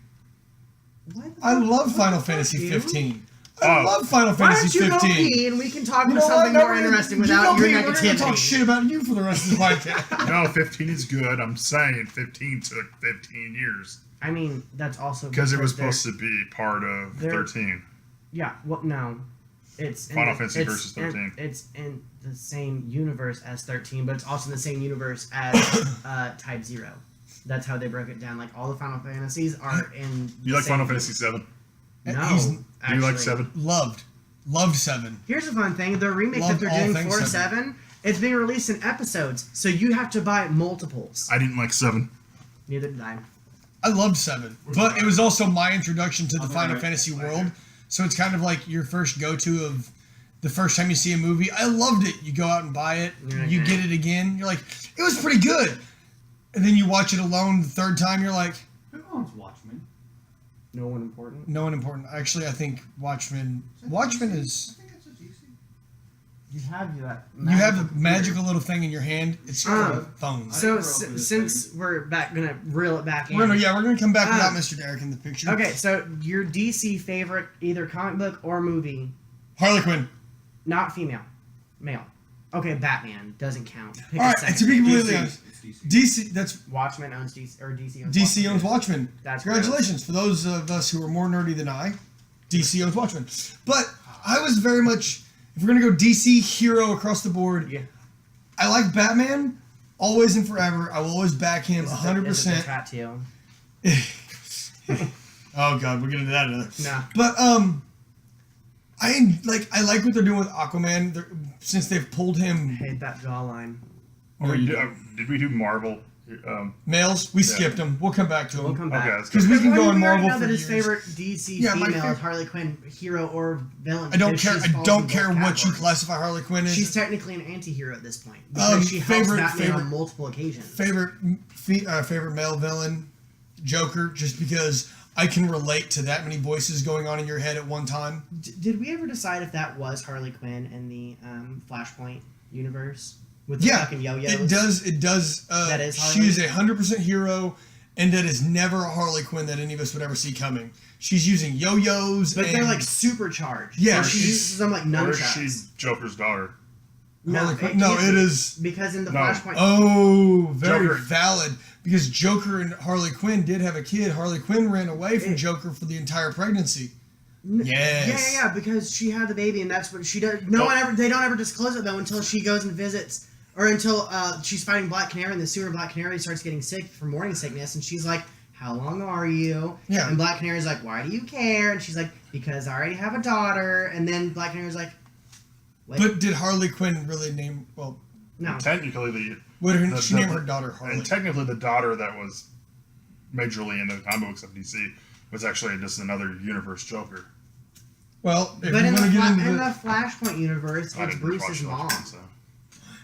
What the I fuck- love what Final the fuck, Fantasy dude? 15. Oh. I love Final Why Fantasy don't you go 15. pee and we can talk You about know what? something No, more we're gonna- interesting you without go your pee, We're gonna talk shit negativity? about you for the rest of the podcast. No, 15 is good. I'm saying 15 took 15 years. I mean, that's also Because it was they're- supposed to be part of they're- 13. Yeah, well, no. It's in Final the- Fantasy it's versus 13. It's in the same universe as 13, but it's also in the same universe as Type 0. That's how they broke it down. Like, all the Final Fantasies are in. You the like same Final universe. Fantasy 7? No. He's- Do you actually. like 7? Loved 7. Here's the fun thing: the remake Loved that they're all doing things for 7. 7, it's being released in episodes, so you have to buy multiples. I didn't like 7. Neither did I. I loved 7, but it was also my introduction to the I'll Final go Fantasy right world. So it's kind of like your first go-to of the first time you see a movie. I loved it. You go out and buy it. You're like, You "Eh." get it again. You're like, it was pretty good. And then you watch it alone the third time. You're like, Who owns Watchmen? No one important. no one important. Actually, I think Watchmen is. I think it's a DC. You have that. You have the magical little thing in your hand. It's called phones. So I grew up with this since we're gonna reel it back in. we're gonna come back without Ah. Mr. Derek in the picture. Okay, so your DC favorite, either comic book or movie, Harley Quinn. not female, male. Okay, Batman doesn't count. Pick All a right, and to second. be completely DC. honest, It's DC. DC. That's Watchmen owns DC, or DC owns DC Watchmen. owns Watchmen. That's Congratulations for those of us who are more nerdy than I. DC owns Watchmen, but I was very much. If we're gonna go DC hero across the board, Yeah. I like Batman. Always and forever, I will always back him Is it the 100%. tattoo? Oh god, we'll get into that another. No. But I like what they're doing with Aquaman. Since they've pulled I him hate that jawline. No, you Did we do Marvel? males, we skipped them. We'll come back to We'll them. come back. Okay, that's Because good. we can go Well, on we already Marvel know for that his years. favorite DC Yeah, my female favorite- is Harley Quinn, hero or villain. I don't because care. she I falls don't in care both what you categories. classify Harley Quinn as. She's technically an anti-hero at this point because she helps Batman favorite- on multiple occasions. favorite male villain, Joker, just because I can relate to that many voices going on in your head at one time. Did we ever decide if that was Harley Quinn in the Flashpoint universe with the Yeah, fucking yo-yos? it does. It does. That is She Harley? is 100% hero, and that is never a Harley Quinn that any of us would ever see coming. She's using yo-yos, But and they're like supercharged. Yeah, So she she's- uses them like Or is nunchucks. she Joker's daughter? Harley No, Quinn. No, can't it be, is. because in the No. Flashpoint. Oh, very Joker. valid. Because Joker and Harley Quinn did have a kid. Harley Quinn ran away from It- Joker for the entire pregnancy. N- Yes. Yeah, because she had the baby, and that's what she does. No Don't- one ever. They don't ever disclose it though until she goes and visits, or until she's fighting Black Canary, and the sooner Black Canary starts getting sick from morning sickness, and she's like, "How long are you?" Yeah. And Black Canary's like, "Why do you care?" And she's like, "Because I already have a daughter." And then Black Canary's like, "Wait, But did Harley Quinn really name? Well, no." Technically, what did The- she the- named her daughter Harley? and technically, the daughter that was majorly in the comic books of DC was actually just another universe Joker. Well, if But you in want to the, get into in the, the Flashpoint universe, I it's didn't Bruce's watch mom. Watchmen, so.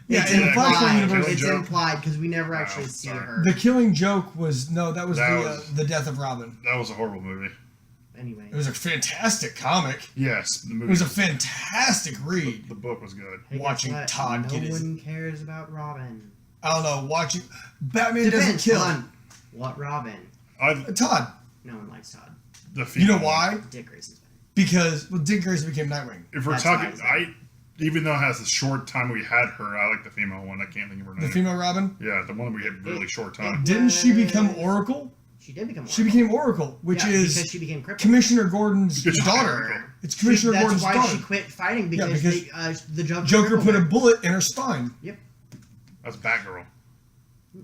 yeah, It's in the implied. Flashpoint universe, It's Joke. implied because we never actually Oh, see sorry. her. the Killing Joke was that was That the was- the death of Robin. That was a horrible movie. Anyway, It was a fantastic comic. Yes, the movie. It was a fantastic read. The book was good. hey, guess watching what? Todd no get his- one cares about Robin. I don't know. Watching Batman doesn't Depends kill on what Robin. Todd. No one likes Todd. The You female know one. why? Dick Grayson's better. Because Dick Grayson became Nightwing. If we're That's talking, why even though it has a short time we had her, I like the female one. I can't think of her The name. female Robin. Yeah, the one we had really short time. Didn't she become Oracle? She did become. She Oracle. became Oracle, which Yeah, is because she became crippled. Commissioner Gordon's Because she's daughter. Oracle. It's Commissioner That's Gordon's why daughter. she quit fighting because, because the Joker. Joker crippled put a her. bullet in her spine. That's Batgirl.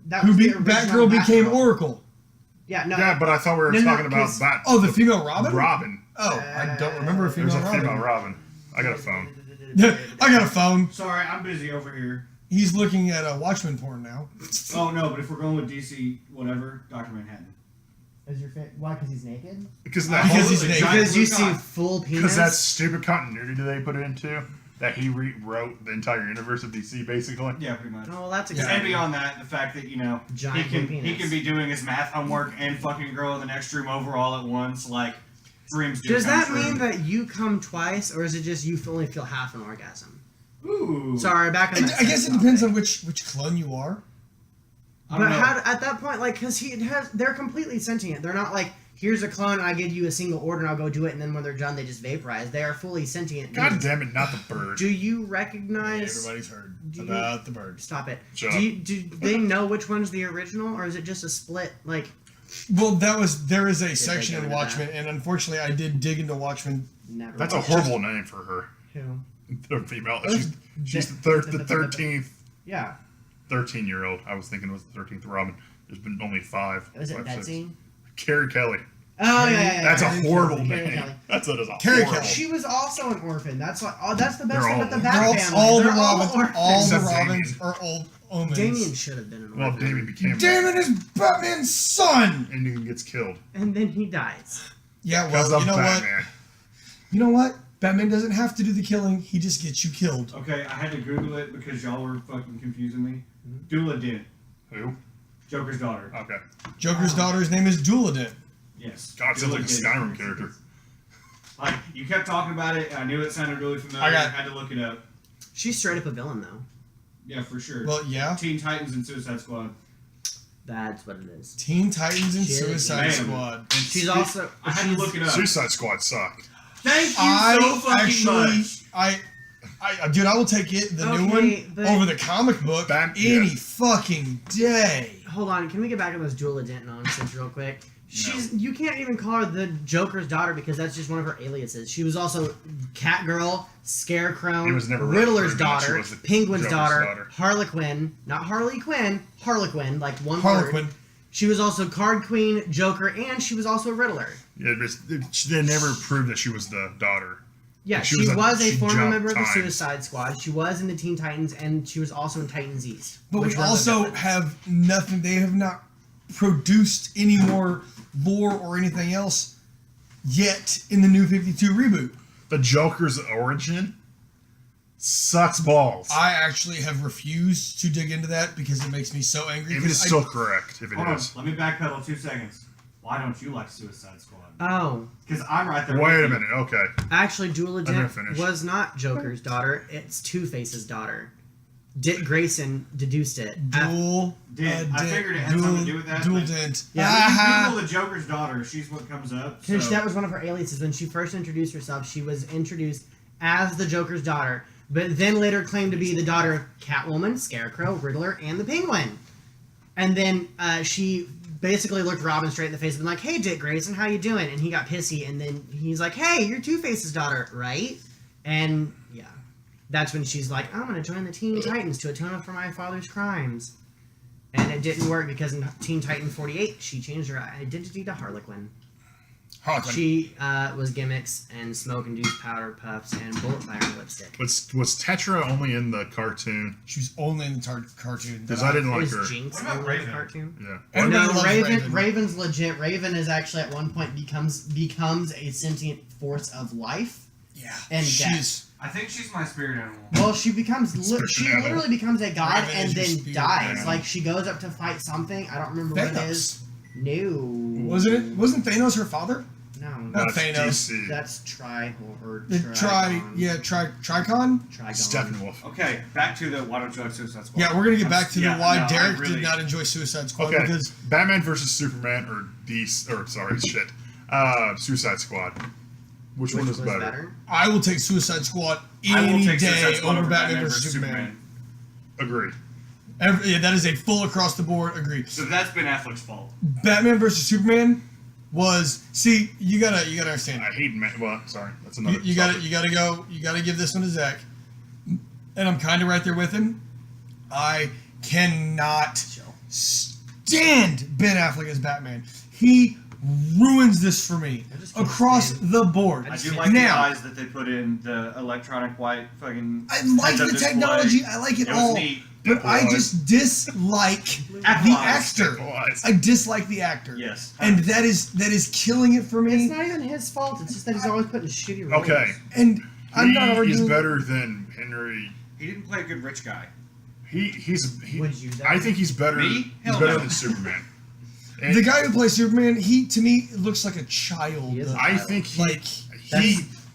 That Who was the beat original Batgirl became Batgirl. Oracle. Yeah, no. Yeah, but I thought we were No, no, talking about 'cause- Bat. Oh, the female Robin? Robin. Oh, I don't remember a There's female a female Robin. Robin. I got a phone. I got a phone. Sorry, I'm busy over here. He's looking at a Watchmen porn now. Oh no, but if we're going with DC, whatever, Dr. Manhattan. Is your why? Because he's naked? Because Because he's a naked. giant Because you blue see cock. full penis. Because that stupid continuity that they put it into, that he rewrote the entire universe of DC, basically. Yeah, pretty much. Oh, well, that's Yeah. And exciting. beyond that, the fact that Giant he penis. can be doing his math homework and fucking girl in the next room over all at once, like dreams do Does come that true. mean that you come twice, or is it just you only feel half an orgasm? Ooh. Sorry, back on that. I guess it sex depends on topic. which clone you are. I don't But know. how at that point, like, because they're completely sentient. They're not like, here's a clone, and I give you a single order, and I'll go do it, and then when they're done, they just vaporize. They are fully sentient. God beings. damn it, not the bird. Do you recognize? Everybody's heard Do you- about the birds. Stop it. Shut Do they know which one's the original, or is it just a split? Like, Well, there is a section go in into Watchmen, and unfortunately, I did dig into Watchmen. never. That's a watched horrible name for her. it. Who? The female. Oh, She's the 13th. Yeah. 13-year-old. I was thinking it was the 13th Robin. There's been only 5. Was it 5, 6. Betsy? Carrie Kelly. Oh yeah. That's a Carrie horrible Kelly. Carrie name. Kelly. That's a Carrie horrible. Kelly. She was also an orphan. That's like, oh, that's the best They're thing all- about the They're Bat all, family. all the They're Robins, orphans. all the Except Robins Damien. are old omens. Damien should have been an Well, orphan. Damien became. Damon is Batman's son. And he gets killed. And then he dies. Yeah, Because well, of you know what? Batman. You know what? Batman doesn't have to do the killing. He just gets you killed. Okay, I had to Google it because y'all were fucking confusing me. Dula Dent, Who? Joker's daughter. Okay. Joker's daughter's name is Duladin. Yes. God, sounds like a Dent. Skyrim character. Like, you kept talking about it, and I knew it sounded really familiar. I got- had to look it up. She's straight up a villain, though. Yeah, for sure. Well, yeah. Teen Titans and Suicide Squad. That's what it is. Teen Titans and She is Suicide man. Squad. And She's Su- also. I had to look it up. Suicide Squad sucked. Thank you I so fucking actually, much. Dude, I will take it, the new one, but- over the comic book any fucking day. Hold on, can we get back to those Duela Dent nonsense real quick? You can't even call her the Joker's daughter because that's just one of her aliases. She was also Catgirl, Scarecrow, It was never Riddler's proven that she daughter, was the Penguin's Joker's daughter, Harlequin, not Harley Quinn, Harlequin, like one Harlequin. word. She was also Card Queen, Joker, and she was also a Riddler. Yeah, they never proved that she was the daughter. Yeah, She she was was a former jumped member of the times. Suicide Squad. She was in the Teen Titans, and she was also in Titans East. But which we were the also villains. have nothing. They have not produced any more lore or anything else yet in the New 52 reboot. The Joker's origin sucks balls. I actually have refused to dig into that because it makes me so angry. If it is 'cause still correct, if it Hold on, is. let me backpedal 2 seconds. Why don't you like Suicide Squad? Oh, Because I'm right there. Wait with a you. minute, okay. actually, Duela gonna Dent finish. was not Joker's daughter. It's Two-Face's daughter. Dick Grayson deduced it. Dual. I figured it had something to do with that, Dual but- dent. Yeah, If you Ah, Google the Joker's daughter, she's what comes up. Because So. that was one of her aliases. When she first introduced herself, she was introduced as the Joker's daughter, but then later claimed to be the daughter of Catwoman, Scarecrow, Riddler, and the Penguin. And then she basically looked Robin straight in the face and been like, "Hey, Dick Grayson, how you doing?" And he got pissy, and then he's like, "Hey, you're Two-Face's daughter, right?" And yeah, that's when she's like, "I'm gonna join the Teen Titans to atone for my father's crimes." And it didn't work because in Teen Titan 48, she changed her identity to Harlequin. Harlequin. She was gimmicks and smoke-induced powder puffs and bullet fire lipstick. Was Tetra only in the cartoon? She was only in the cartoon. Because I didn't like Is her. Jinx What about only in the Raven? cartoon? Yeah. Everybody No, loves Raven. Raven's legit. Raven is actually at one point becomes a sentient force of life. Yeah. And she's. I think she's my spirit animal. Well, she becomes Spirit she animal. literally becomes a god Raven and is your then spirit dies. animal. Like she goes up to fight something. I don't remember what it Thanos. is. No. Wasn't Thanos her father? No. Not That's Thanos. DC. That's Tricon. Tricon? Trigon. Steppenwolf. Okay, back to the why don't you like Suicide Squad? Yeah, we're gonna get back to the why no, I Derek really- did not enjoy Suicide Squad Okay. because Batman versus Superman or Suicide Squad. Which one Which is was better? I will take Suicide Squad I will any take day Suicide Squad over Batman versus Superman. Agree. Yeah, that is a full across the board agree. So that's Ben Affleck's fault. Batman versus Superman was you gotta understand. I hate well, sorry, that's another. You topic. gotta give this one to Zach, and I'm kind of right there with him. I cannot stand Ben Affleck as Batman. He ruins this for me I just can't across stand the board. I do like the now, eyes that they put in the electronic white fucking. I like heads-up the display. technology. I like it It was all. neat. But I Applause. just dislike Applause. the actor. Applause. I dislike the actor. Yes. And that is killing it for It's me. not even his fault. It's just that he's always putting shitty roles. Okay, And I'm not he is arguing. better than Henry. He didn't play a good rich guy. He's. Would you? I think he's better. Me? He's Hell better no. than Superman. And The guy who plays Superman, he to me looks like a child. He is a I child. think Like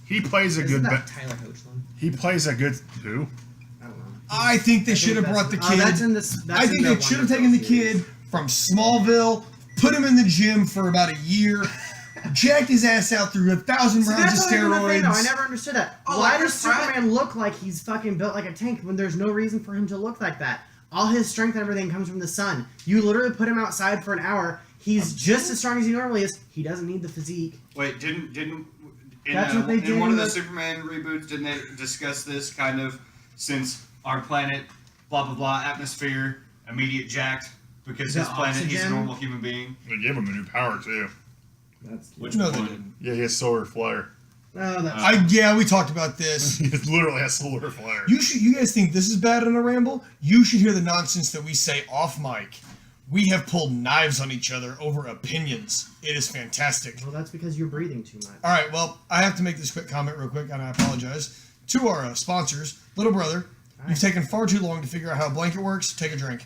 he plays a Isn't good. that Tyler Hoechlin? He plays a good. Who? I don't know. I think they should have brought the kid. that's in this. That's I think in the they should have Wonder taken the Girl series. kid from Smallville, put him in the gym for about a year, jacked his ass out through 1,000 See, rounds that's of not even the thing, though. I steroids. never understood that. Oh, Why like does Chris Pratt? Superman look like he's fucking built like a tank when there's no reason for him to look like that? All his strength and everything comes from the sun. You literally put him outside for an hour. He's just as strong as he normally is. He doesn't need the physique. Wait, didn't in, That's what they did in one in of the the- Superman reboots? Didn't they discuss this kind of since our planet, blah blah blah, atmosphere, immediate jacked because The his planet, he's a oxygen? normal human being. They gave him a new power too. That's Which No, they one? didn't. Yeah, he has solar flare. Oh, that's We talked about this. He literally has solar flare. You guys think this is bad on a ramble? You should hear the nonsense that we say off mic. We have pulled knives on each other over opinions. It is fantastic. well, that's because you're breathing too much. All right, well, I have to make this quick comment real quick, and I apologize. To our sponsors, Little Brother, you've taken far too long to figure out how a blanket works. Take a drink.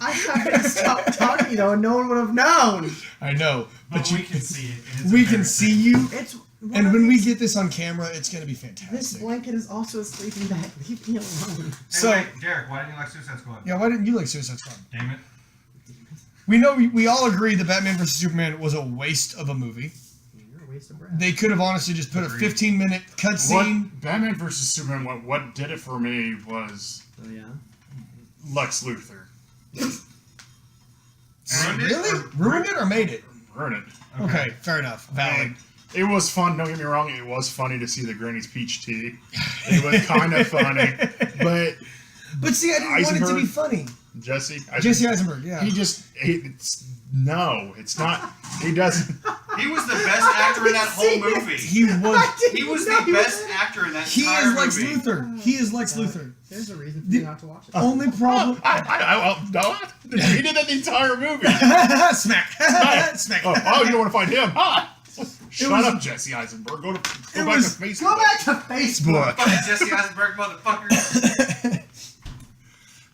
I already stopped talking though, and no one would have known. I know, but we can see it. and it's we can embarrassing. see you, It's and when we get this on camera, it's going to be this fantastic. blanket is also a sleeping bag. Leave me alone. So, Derek, why didn't you like Suicide Squad? yeah, why didn't you like Suicide Squad? Damn it. We know we all agree that Batman vs Superman was a waste of a movie. You're a waste of breath. They could have honestly just put a Agreed. 15-minute cutscene. What Batman versus Superman? What did it for me was Oh yeah. Lex Luthor. Really? Ruined it or made it? Ruined it. Okay, fair enough. Valid. And it was fun. Don't get me wrong. It was funny to see the Granny's peach tea. It was kind of funny, but But see, I didn't want it to be Eisenberg- funny. Jesse Eisenberg, yeah. It's not. He doesn't. He was the best actor in that whole movie. He was. He was the best actor in that He entire is Lex movie. Luthor. He is Lex Luthor. There's a reason for you not to watch it. Only problem. No, he did that the entire movie. Smack. Smack. Oh, you don't want to find him? Shut was- up, Jesse Eisenberg. Go back to Facebook. Go back to Facebook. Fucking Jesse Eisenberg, motherfucker.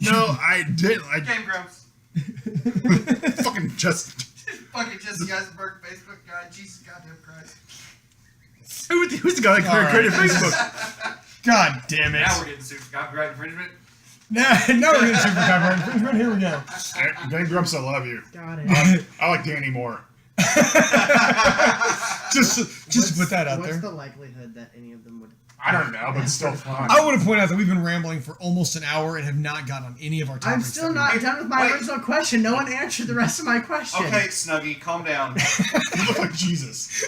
No, I didn't. I Game Grumps. fucking just. Fucking Jesse Eisenberg, Facebook guy. Jesus goddamn Christ. Who's the guy that created Facebook? God damn it. Now we're getting sued for copyright infringement. Now we're getting super copyright infringement. Here we go. Dan Grumps, I love you. Got it. I like Danny more. Just to put that out What's there. the likelihood that any of them would? I don't know, but it's still fun. I want to point out that we've been rambling for almost an hour and have not got on any of our topics. I'm still that we- not done with my Wait. original question. No one answered the rest of my question. Okay, Snuggie, calm down. You look like Jesus.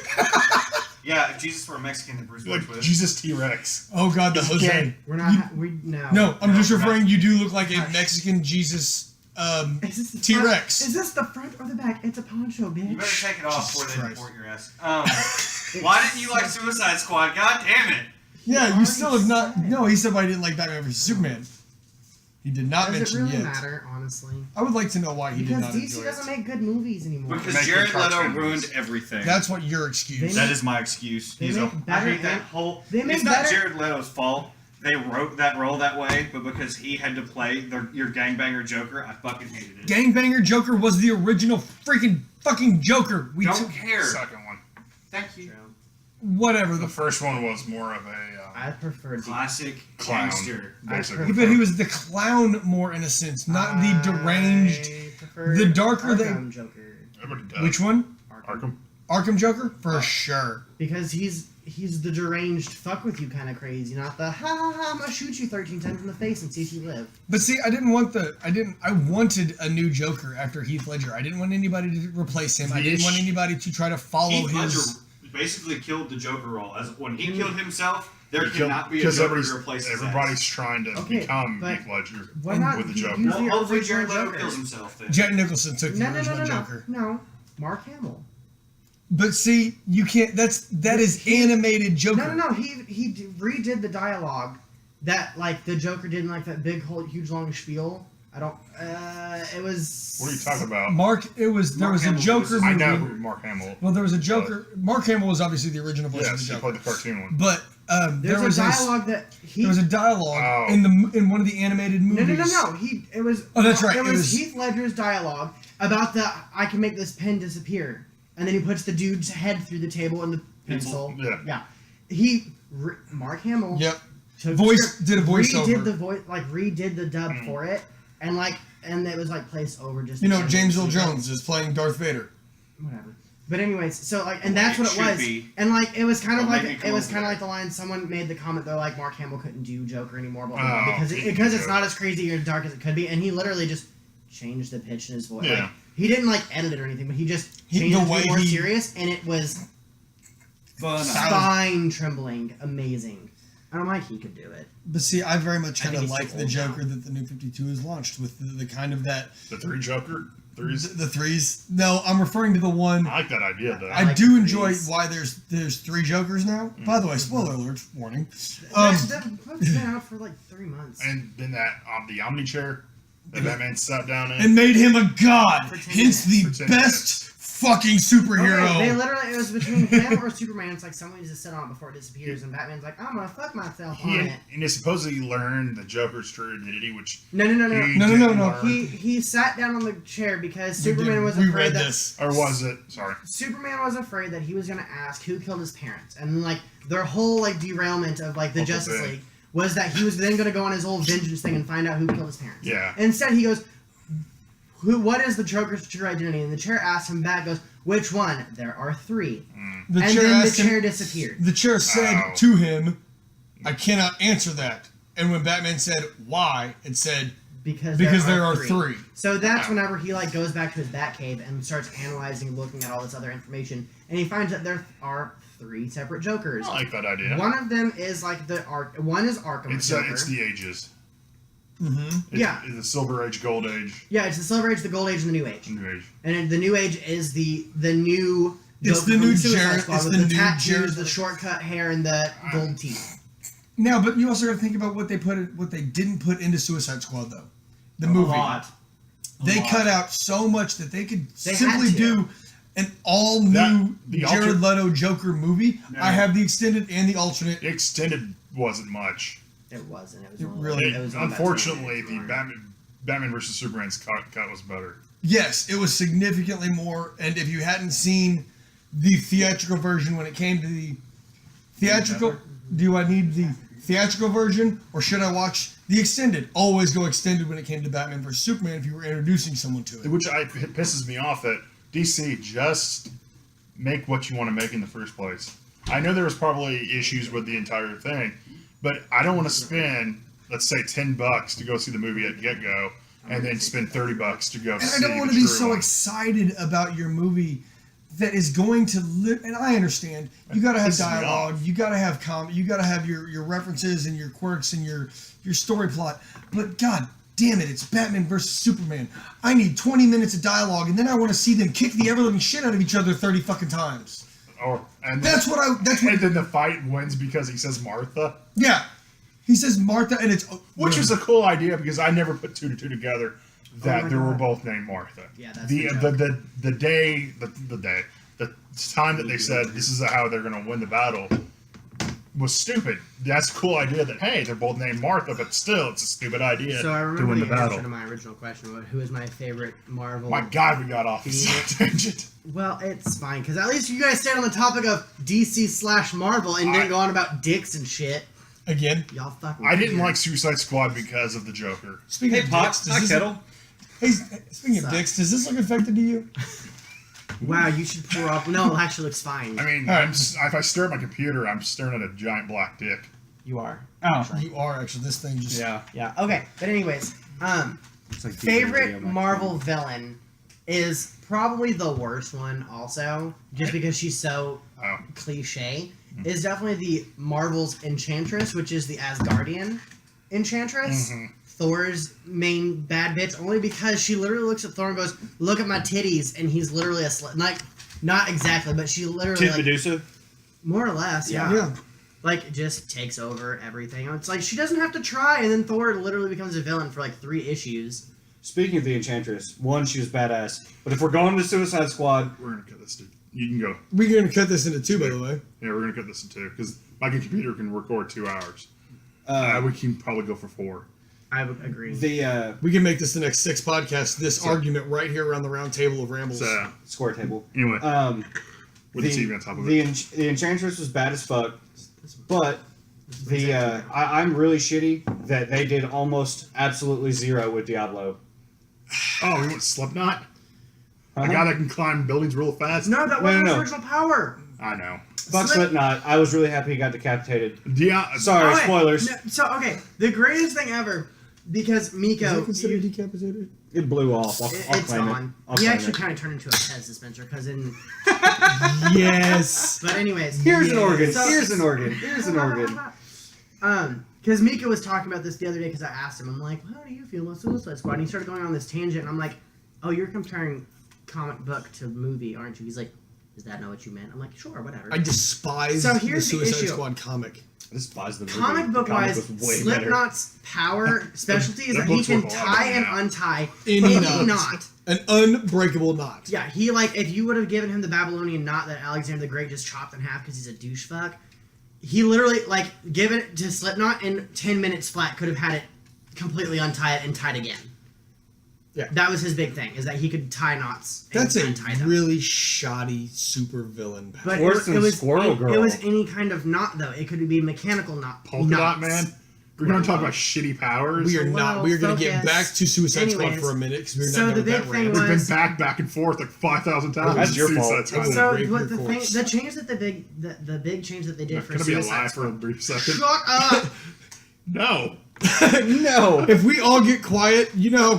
Yeah, if Jesus were a Mexican, then Bruce You Willis look would. like Jesus T-Rex. Oh God, the It's Jose. gay. We're not. We no. No, I'm just we're not. referring. You do look like a Mexican Jesus Is this the T-Rex. front? Is this the front or the back? It's a poncho, bitch. You better take it off Jesus before they Christ. deport your ass. Why didn't you like Suicide Squad? God damn it! Yeah, you still have not. said it. No, he said why he didn't like Batman vs Superman. He did not Does it mention really yet. matter, honestly? I would like to know why he did Because not DC enjoy doesn't it. make good movies anymore. Because Make Jared the Leto cartoons. ruined everything. That's what your excuse. They That is my excuse. They He's make I better hate that an- whole. they make It's not better- Jared Leto's fault. They wrote that role that way, but because he had to play your gangbanger Joker, I fucking hated it. Gangbanger Joker was the original freaking fucking Joker. We Don't took care. Second one. Thank you. whatever The the. first one was more of a I prefer the Classic clown, gangster. basically. But he was the clown more in a sense, not the deranged. I prefer the darker they- Arkham Joker. Everybody does. Which one? Arkham. Arkham Joker for sure. Because he's the deranged fuck with you kind of crazy, not the ha ha ha I'm gonna shoot you 13 times in the face and see if you live. But see, I wanted a new Joker after Heath Ledger. I didn't want anybody to replace him. I didn't want anybody to try to follow Heath Ledger his. basically killed the Joker role. As when he killed himself, there cannot be a Because Joker to replace his everybody's ass. trying to Okay, become but Heath Ledger Why not with the use Joker. the Well, hopefully original Jared Leto Joker? kills himself then. Jack Nicholson took the No, original Joker. No, Mark Hamill. But see, you can't. That is animated Joker. No. He redid the dialogue that like the Joker did in like that big whole huge long spiel. I don't. It was. What are you talking about? There was Mark a Hamill Joker was- movie. I know who Mark Hamill. Well, there was a Joker. Mark Hamill was obviously the original voice of Yes, the he Joker. played the cartoon one. But there There's was a dialogue that he. there was a dialogue Oh. in one of the animated No, movies. no. It was. Oh, that's right, It it was was- Heath Ledger's dialogue about the I can make this pen disappear, and then he puts the dude's head through the table and the pencil. Yeah. Mark Hamill. Yep. took Voice- the- did a voiceover. redid the dub for it, and it was like placed over just. You know, to- James Earl Jones is playing Darth Vader. Whatever. But anyways, so like, and that's It what it should was, be. and like it was kind of Don't like make me come it was over kind of there. like the line someone made the comment though like Mark Hamill couldn't do Joker anymore, blah, blah, Oh, blah, because he because can it's do not it. as crazy or dark as it could be, and he literally just changed the pitch in his voice. Yeah. Like, he didn't like edit it or anything, but he just The changed it to way be more he- serious, and it was spine trembling, amazing. I don't like he could do it. But see, I very much I kind think of he's like too the old Joker now. that the New 52 has launched with the kind of that The three Joker? Threes? the threes. No, I'm referring to the one. I like that idea, though. I like do the enjoy threes. why there's three Jokers now. By the way, spoiler alert, warning. That book's been out for like 3 months. And then that the Omni chair that Batman sat down in. And made him a god. For 10 Hence the minutes. For 10 best fucking superhero. Okay, they literally, it was between him or Superman. It's like someone needs to sit on it before it disappears, and Batman's like, I'm gonna fuck myself on it. And he supposedly learned the Joker's true identity, which No. he No. didn't learn. He sat down on the chair because We Superman did- was we afraid read that this. Or was it? Sorry. Superman was afraid that he was gonna ask who killed his parents, and like their whole like derailment of like the Uncle Justice Ben. League was that he was then gonna go on his whole vengeance thing and find out who killed his parents. Yeah. Instead, he goes, what is the Joker's true identity? And the chair asks him back, goes, which one? There are 3. The And chair then the asked him- chair disappeared. The chair said Ow. to him, "I cannot answer that." And when Batman said, "Why?" it said, Because there are 3. So that's whenever he like goes back to his Batcave and starts analyzing and looking at all this other information, and he finds that there are 3 separate Jokers. I like that idea. One of them is like one is Arkham's Joker. It's the ages. Mm-hmm. Yeah. It's the Silver Age, Gold Age, Yeah, it's the Silver Age, the Gold Age, and the New Age. New Age. And then the New Age is the new. It's Joker the from new Suicide Jared- Squad it's with the the new tattoos, Jared- the shortcut hair, and the gold teeth. Now, but you also got to think about what they didn't put into Suicide Squad though. The A movie. lot. They cut out so much that they could They simply had to. do an all new the Jared Leto Joker movie. No. I have the extended and the alternate. The extended wasn't much. It wasn't. It was It only, really- it was only about Unfortunately, 2 the minutes. Batman vs Superman's cut was better. Yes, it was significantly more. And if you hadn't seen the theatrical version when it came to the theatrical, do I need the theatrical version or should I watch the extended? Always go extended when it came to Batman vs Superman if you were introducing someone to it. Which it pisses me off that DC just make what you want to make in the first place. I know there was probably issues with the entire thing, but I don't want to spend, let's say, $10 to go see the movie at get-go, and then spend $30 to go And see I don't want the to be true so one. excited about your movie that is going to live. And I understand you got to have Pisses me dialogue, off. you got to have you got to have your references and your quirks and your story plot. But god damn it, it's Batman versus Superman. I need 20 minutes of dialogue, and then I want to see them kick the ever living shit out of each other 30 fucking times. And That's what and then the fight wins because he says Martha, yeah. He says Martha, and it's which was a cool idea because I never put 2 to 2 together that my they were God. both named Martha. Yeah, that's the the time that they said this is how they're going to win the battle was stupid. That's a cool idea that hey, they're both named Martha, but still, it's a stupid idea So I to remember win the the answer battle. to my original question about who is my favorite Marvel. My God, we got off this tangent. Well, it's fine because at least you guys stayed on the topic of DC/Marvel and didn't go on about dicks and shit. again. Y'all fucking. I didn't weird. like Suicide Squad because of the Joker. Speaking Hey, of Pot, dicks, hi, Kettle. Hey, speaking of Sucks. dicks, does this look infected to you? Wow, you should pour up. No, it actually looks fine. I mean, if I stare at my computer, I'm staring at a giant black dick. You are. Oh, You are actually. This thing just. yeah. Yeah. Okay. But anyways, It's like favorite Marvel villain is probably the worst one. Also, just because she's so Oh. cliche, is definitely the Marvel's Enchantress, which is the Asgardian Enchantress. Mhm. Thor's main bad bitch, only because she literally looks at Thor and goes, "Look at my titties," and he's literally a like, not exactly, but she literally Kid like, Medusa. more or less, yeah. Yeah. Like just takes over everything. It's like she doesn't have to try, and then Thor literally becomes a villain for like 3 issues. Speaking of the Enchantress, one, she was badass. But if we're going to Suicide Squad, We're gonna cut this. You can go. We're going to cut this into 2, by the way. Yeah, we're gonna cut this in 2 because my computer can record 2 hours. uh, We can probably go for 4. I would agree. the We can make this the next 6 podcasts. This argument right here around the round table of rambles. So square table. anyway, with the the, TV on top of the, it. the Enchantress was bad as fuck, but I'm really shitty that they did almost absolutely zero with Diablo. Oh, we went Slipknot. A Uh-huh. guy that can climb buildings real fast. No, that wasn't no. his original power. I know. Fuck Slip- Slipknot. I was really happy he got decapitated. Sorry, Okay, spoilers. no, so okay, the greatest thing ever, because Miko, decapitated? It blew off. I'll it's claim on. it. I'll He claim actually it. kind of turned into a Pez dispenser, because in. Yes. But anyways, Here's an organ. So- Here's an organ. Here's an organ. Because Mika was talking about this the other day, because I asked him, I'm like, how do you feel about Suicide Squad? And he started going on this tangent, and I'm like, oh, you're comparing comic book to movie, aren't you? He's like, is that not what you meant? I'm like, sure, whatever. I despise So the here's the Suicide issue. Squad comic. I despise the movie. Comic book The comic wise, was way better. Slipknot's power specialty is that that he book's can worth a lot of tie money and now. untie Any any knot. knot. An unbreakable knot. Yeah, he like if you would have given him the Babylonian knot that Alexander the Great just chopped in half because he's a douche fuck, he literally like given it to Slipknot in 10 minutes flat could have had it completely untie it and tied again. Yeah. That was his big thing, is that he could tie knots and That's a untie them. really shoddy super villain. But Worse than Squirrel it Girl. was any kind of knot though. It could be mechanical knot. Polka Dot Man. We're going to talk about shitty powers. We are not. We are going to get focus. back to Suicide Squad Anyways, for a minute because we're so not the done with big that thing rant. was- We've been back and forth like 5,000 times. That's your Suicide fault. Squad. And so Rape what your the corpse. change that the big change that they did I'm for going to be Suicide alive for a Squad. brief second. Shut up! No. No. If we all get quiet, you know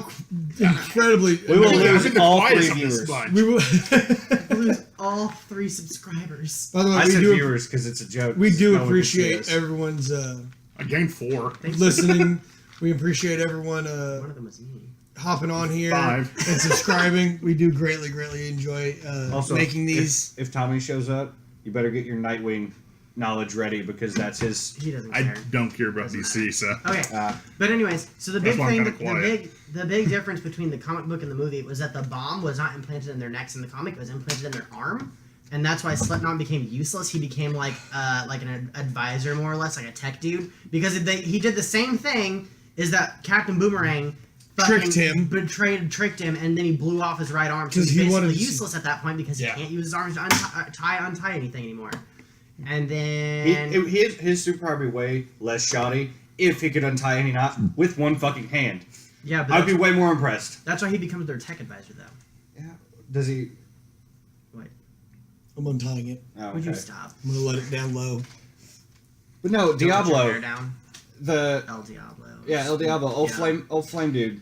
how incredibly We will I lose think the all quietest three of this viewers. bunch. we will. Lose all 3 subscribers. By the way, I we said do viewers because it's a joke. we do No one can see appreciate us. everyone's I gained 4. listening. We appreciate everyone One of them was me. hopping on here 5. and subscribing. We do greatly enjoy Also, making these. If Tommy shows up, you better get your Nightwing knowledge ready because that's his. He doesn't I care. don't care about Doesn't DC, so. Okay, but anyways, so the big That's why I'm thing, kinda quiet. the big difference between the comic book and the movie was that the bomb was not implanted in their necks in the comic; it was implanted in their arm, and that's why Slipknot became useless. He became like an advisor, more or less, like a tech dude, because he did the same thing. Is that Captain Boomerang Tricked him. tricked him, and then he blew off his right arm. So 'Cause he's he basically wanted to- useless at that point because Yeah. he can't use his arms to untie anything anymore. And then His superpower would be way less shoddy if he could untie any knot with one fucking hand. yeah, but I'd be way more impressed. that's why he becomes their tech advisor, though. Yeah. Does he? I'm untying it. Oh, Would you okay. stop? I'm gonna let it down low. But no, Don't let your hair Diablo. down. The El Diablo. El Diablo, old Yeah. flame dude.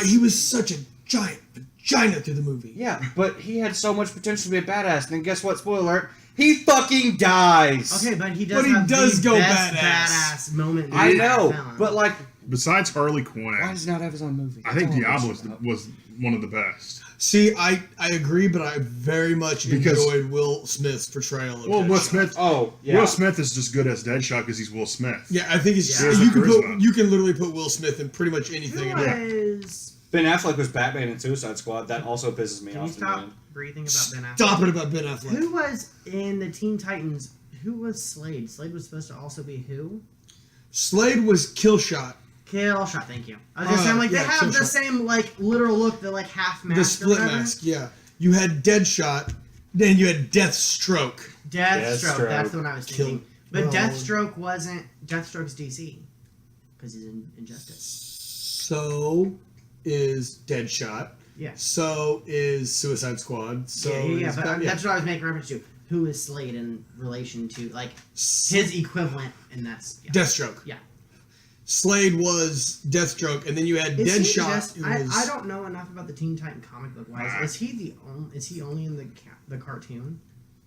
He was such a giant vagina through the movie. Yeah, but he had so much potential to be a badass. And then guess what? Spoiler alert: he fucking dies. Okay, but he does. But he have does the go best badass. moment. in I the know, film. but like, Besides Harley why Quinn, does he not have his own movie? I think That's all I'm Diablo bitching about. was one of the best. See, I agree, but I very much Because- enjoyed Will Smith's portrayal of Well, Will Deadshot. Smith. Oh yeah. Will Smith is just good as Deadshot because he's Will Smith. Yeah, I think it's Yeah. you can Charisma. you can literally put Will Smith in pretty much anything. Who and was? Ben Affleck was Batman in Suicide Squad. That also pisses me Can you off. stop Man. breathing about Ben Affleck? Stop it about Ben Affleck. Who was in the Teen Titans? Who was Slade? Slade was supposed to also be who? Slade was Killshot. Killshot. Thank you. I was gonna say, I'm like, yeah, they have the Killshot. same like literal look, the like half mask. The or split whatever. mask, yeah. You had Deadshot, then you had Deathstroke. Deathstroke. That's the one I was Kill- thinking. But well- Deathstroke wasn't. Deathstroke's DC because he's in Injustice. So is Deadshot. Yeah. So is Suicide Squad. So yeah. is But Bat- that's what I was making reference to. Who is Slade in relation to like his equivalent? And that's yeah. Deathstroke. Yeah. Slade was Deathstroke, and then you had Is he Deadshot. just- It I, was- I don't know enough about the Teen Titan comic book wise. Nah. Is he only in the cartoon?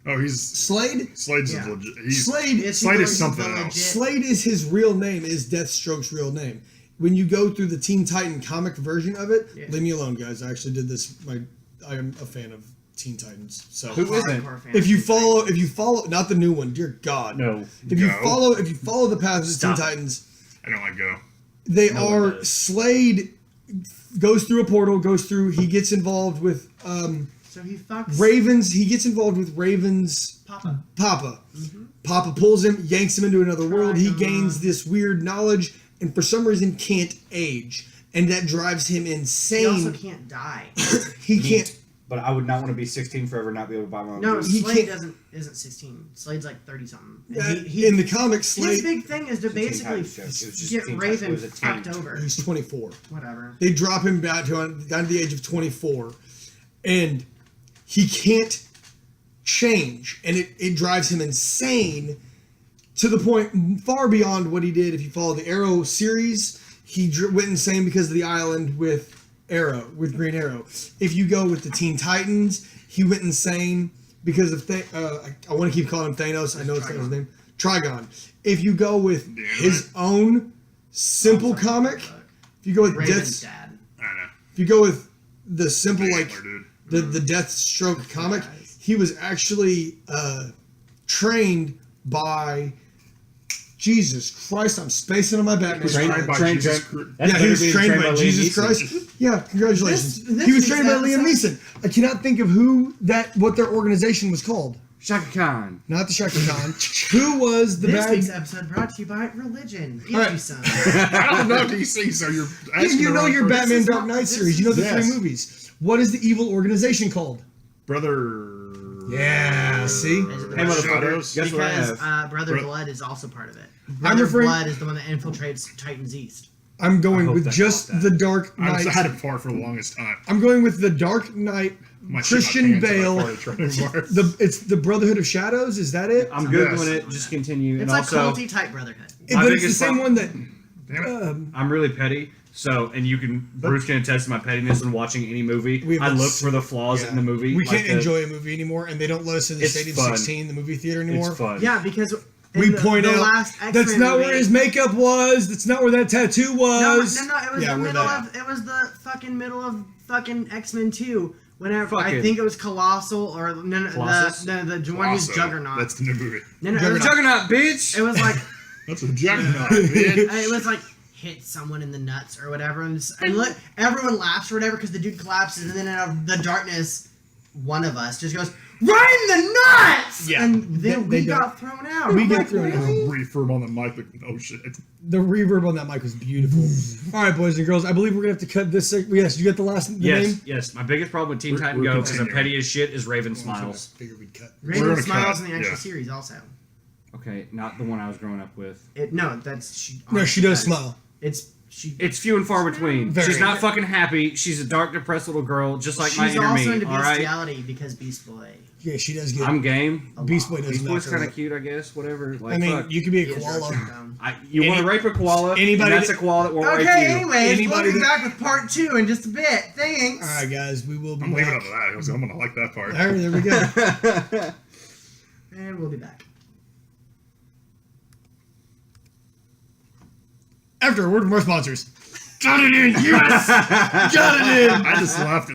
Oh, he's Slade. Slade's Yeah. legit. He's Slade. Is he Slade the- is something the else. legit- Slade is his real name. Is Deathstroke's real name? When you go through the Teen Titan comic version of it, Yeah. leave me alone, guys. I actually did this. I am a fan of Teen Titans. So Who isn't? Hardcore fan. if you follow, not the new one, dear God. No. If you Go. follow the path of the Stop. Teen Titans, I don't like Go. they No one are does. Slade goes through a portal, he gets involved with so he fucks Ravens. He gets involved with Ravens. Papa. Papa. Mm-hmm. Papa pulls him, yanks him into another world. He Trigon. gains this weird knowledge, and for some reason can't age, and that drives him He also insane. can't die. He can't. But I would not want to be 16 forever and not be able to buy my own No, movie. He Slade can't- isn't 16. Slade's like 30 something. In the comics, his Slade, big thing is to It's a Teen basically Titans joke. It was just get Teen Titans. Raven It was a teen. fucked over. he's 24. Whatever. They drop him down to the age of 24, and he can't change, and it drives him insane to the point far beyond what he did. If you follow the Arrow series, he went insane because of the island with Green Arrow. If you go with the Teen Titans, he went insane because of I want to keep calling him Thanos. I know it's not his name. Trigon. If you go with Yeah, his own simple comic, if you go with Raven's Death, dad. I don't know. if you go with the simple like Antler, dude. the Deathstroke comic, he was actually trained by Jesus Christ. I'm spacing on my Batman. He's Trained- trained by trained- Jesus trained- Christ. That's Yeah, he better was being trained by Liam Jesus Neeson. Christ. Yeah, congratulations. This he was week's trained by Liam episode- Neeson. I cannot think of what their organization was called. Shaka Khan. Not the Shaka Khan. Who was the This week's bad? episode brought to you by religion. Get All right. you some. I don't know DC, so you're asking You the know wrong your person. Batman is Dark not- Knight this series. You know the is- three movies. What is the evil organization called? Brother. Yeah, see? Is it the Hey, Brother- motherfucker. Shadows? Guess what I Because have? Brother Bro- Blood is also part of it. I'm Brother referring- Blood is the one that infiltrates Titans East. I'm I going hope with they just caught that. the Dark I Knight. had it far for the longest time. I'm going with the Dark Knight. Might shit my Christian pants if I Bale. farted trying anymore. It's the Brotherhood of Shadows. Is that it? I'm googling Yes. it. Just continue. It's And like also, culty type Brotherhood. But my it's the biggest same problem- one that. Damn it. I'm really petty. So, and you can, Bruce can attest to my pettiness when watching any movie. We I haven't look seen- for the flaws yeah. in the movie. We like can't the- enjoy a movie anymore, and they don't let us in the It's Stadium fun. 16, the movie theater anymore. It's fun. Yeah, because in We the, point the out last X-Men that's not movie, where his makeup was. That's not where that tattoo No, was. no, it was Yeah, the we're middle there. of. It was the fucking middle of fucking X-Men 2. Whenever I Fucking- think it was Colossal or Colossus? the one who's Also, Juggernaut. That's the new movie. No, it was, Juggernaut, bitch! it was like That's a juggernaut, bitch. it was like hit someone in the nuts or whatever, and look, everyone laughs or whatever because the dude collapses, and then out of the darkness, one of us just goes right in the nuts, Yeah. and then They we don't. got thrown out. We I'm get like, thrown out. really? Refurb on the mic. Like, oh shit. The reverb on that mic was beautiful. All right, boys and girls, I believe we're gonna have to cut this. Yes, you got the Yes, name. yes. My biggest problem with Teen We're- Titan we're Go, because I'm continuing. petty as shit, is Raven Smiles. Figured we'd cut. We're Raven gonna Smiles cut, in the actual yeah. series also. Okay, not the one I was growing up with. No, that's she. No, she does smile. It's she. It's few and far between. Very. She's not fucking happy. She's a dark, depressed little girl, just like She's my inner also me. into All right, bestiality because Beast Boy. Yeah, she does get. I'm game. Beast Boy does Beast knock Boy's her kind up. of cute, I guess. Whatever. Like, I mean, fuck. you could be a He is koala. real down. You want to rape a koala? Anybody and that's that- a koala that won't rape you. Okay, anyways, Anybody we'll be that- back with part 2 in just a bit. Thanks. All right, guys, we will be I'm leaving it back. at that. I was- I'm gonna like that part. All right, there we go. And we'll be back. After a word from our sponsors. Got it in, yes! Got it in! I just laughed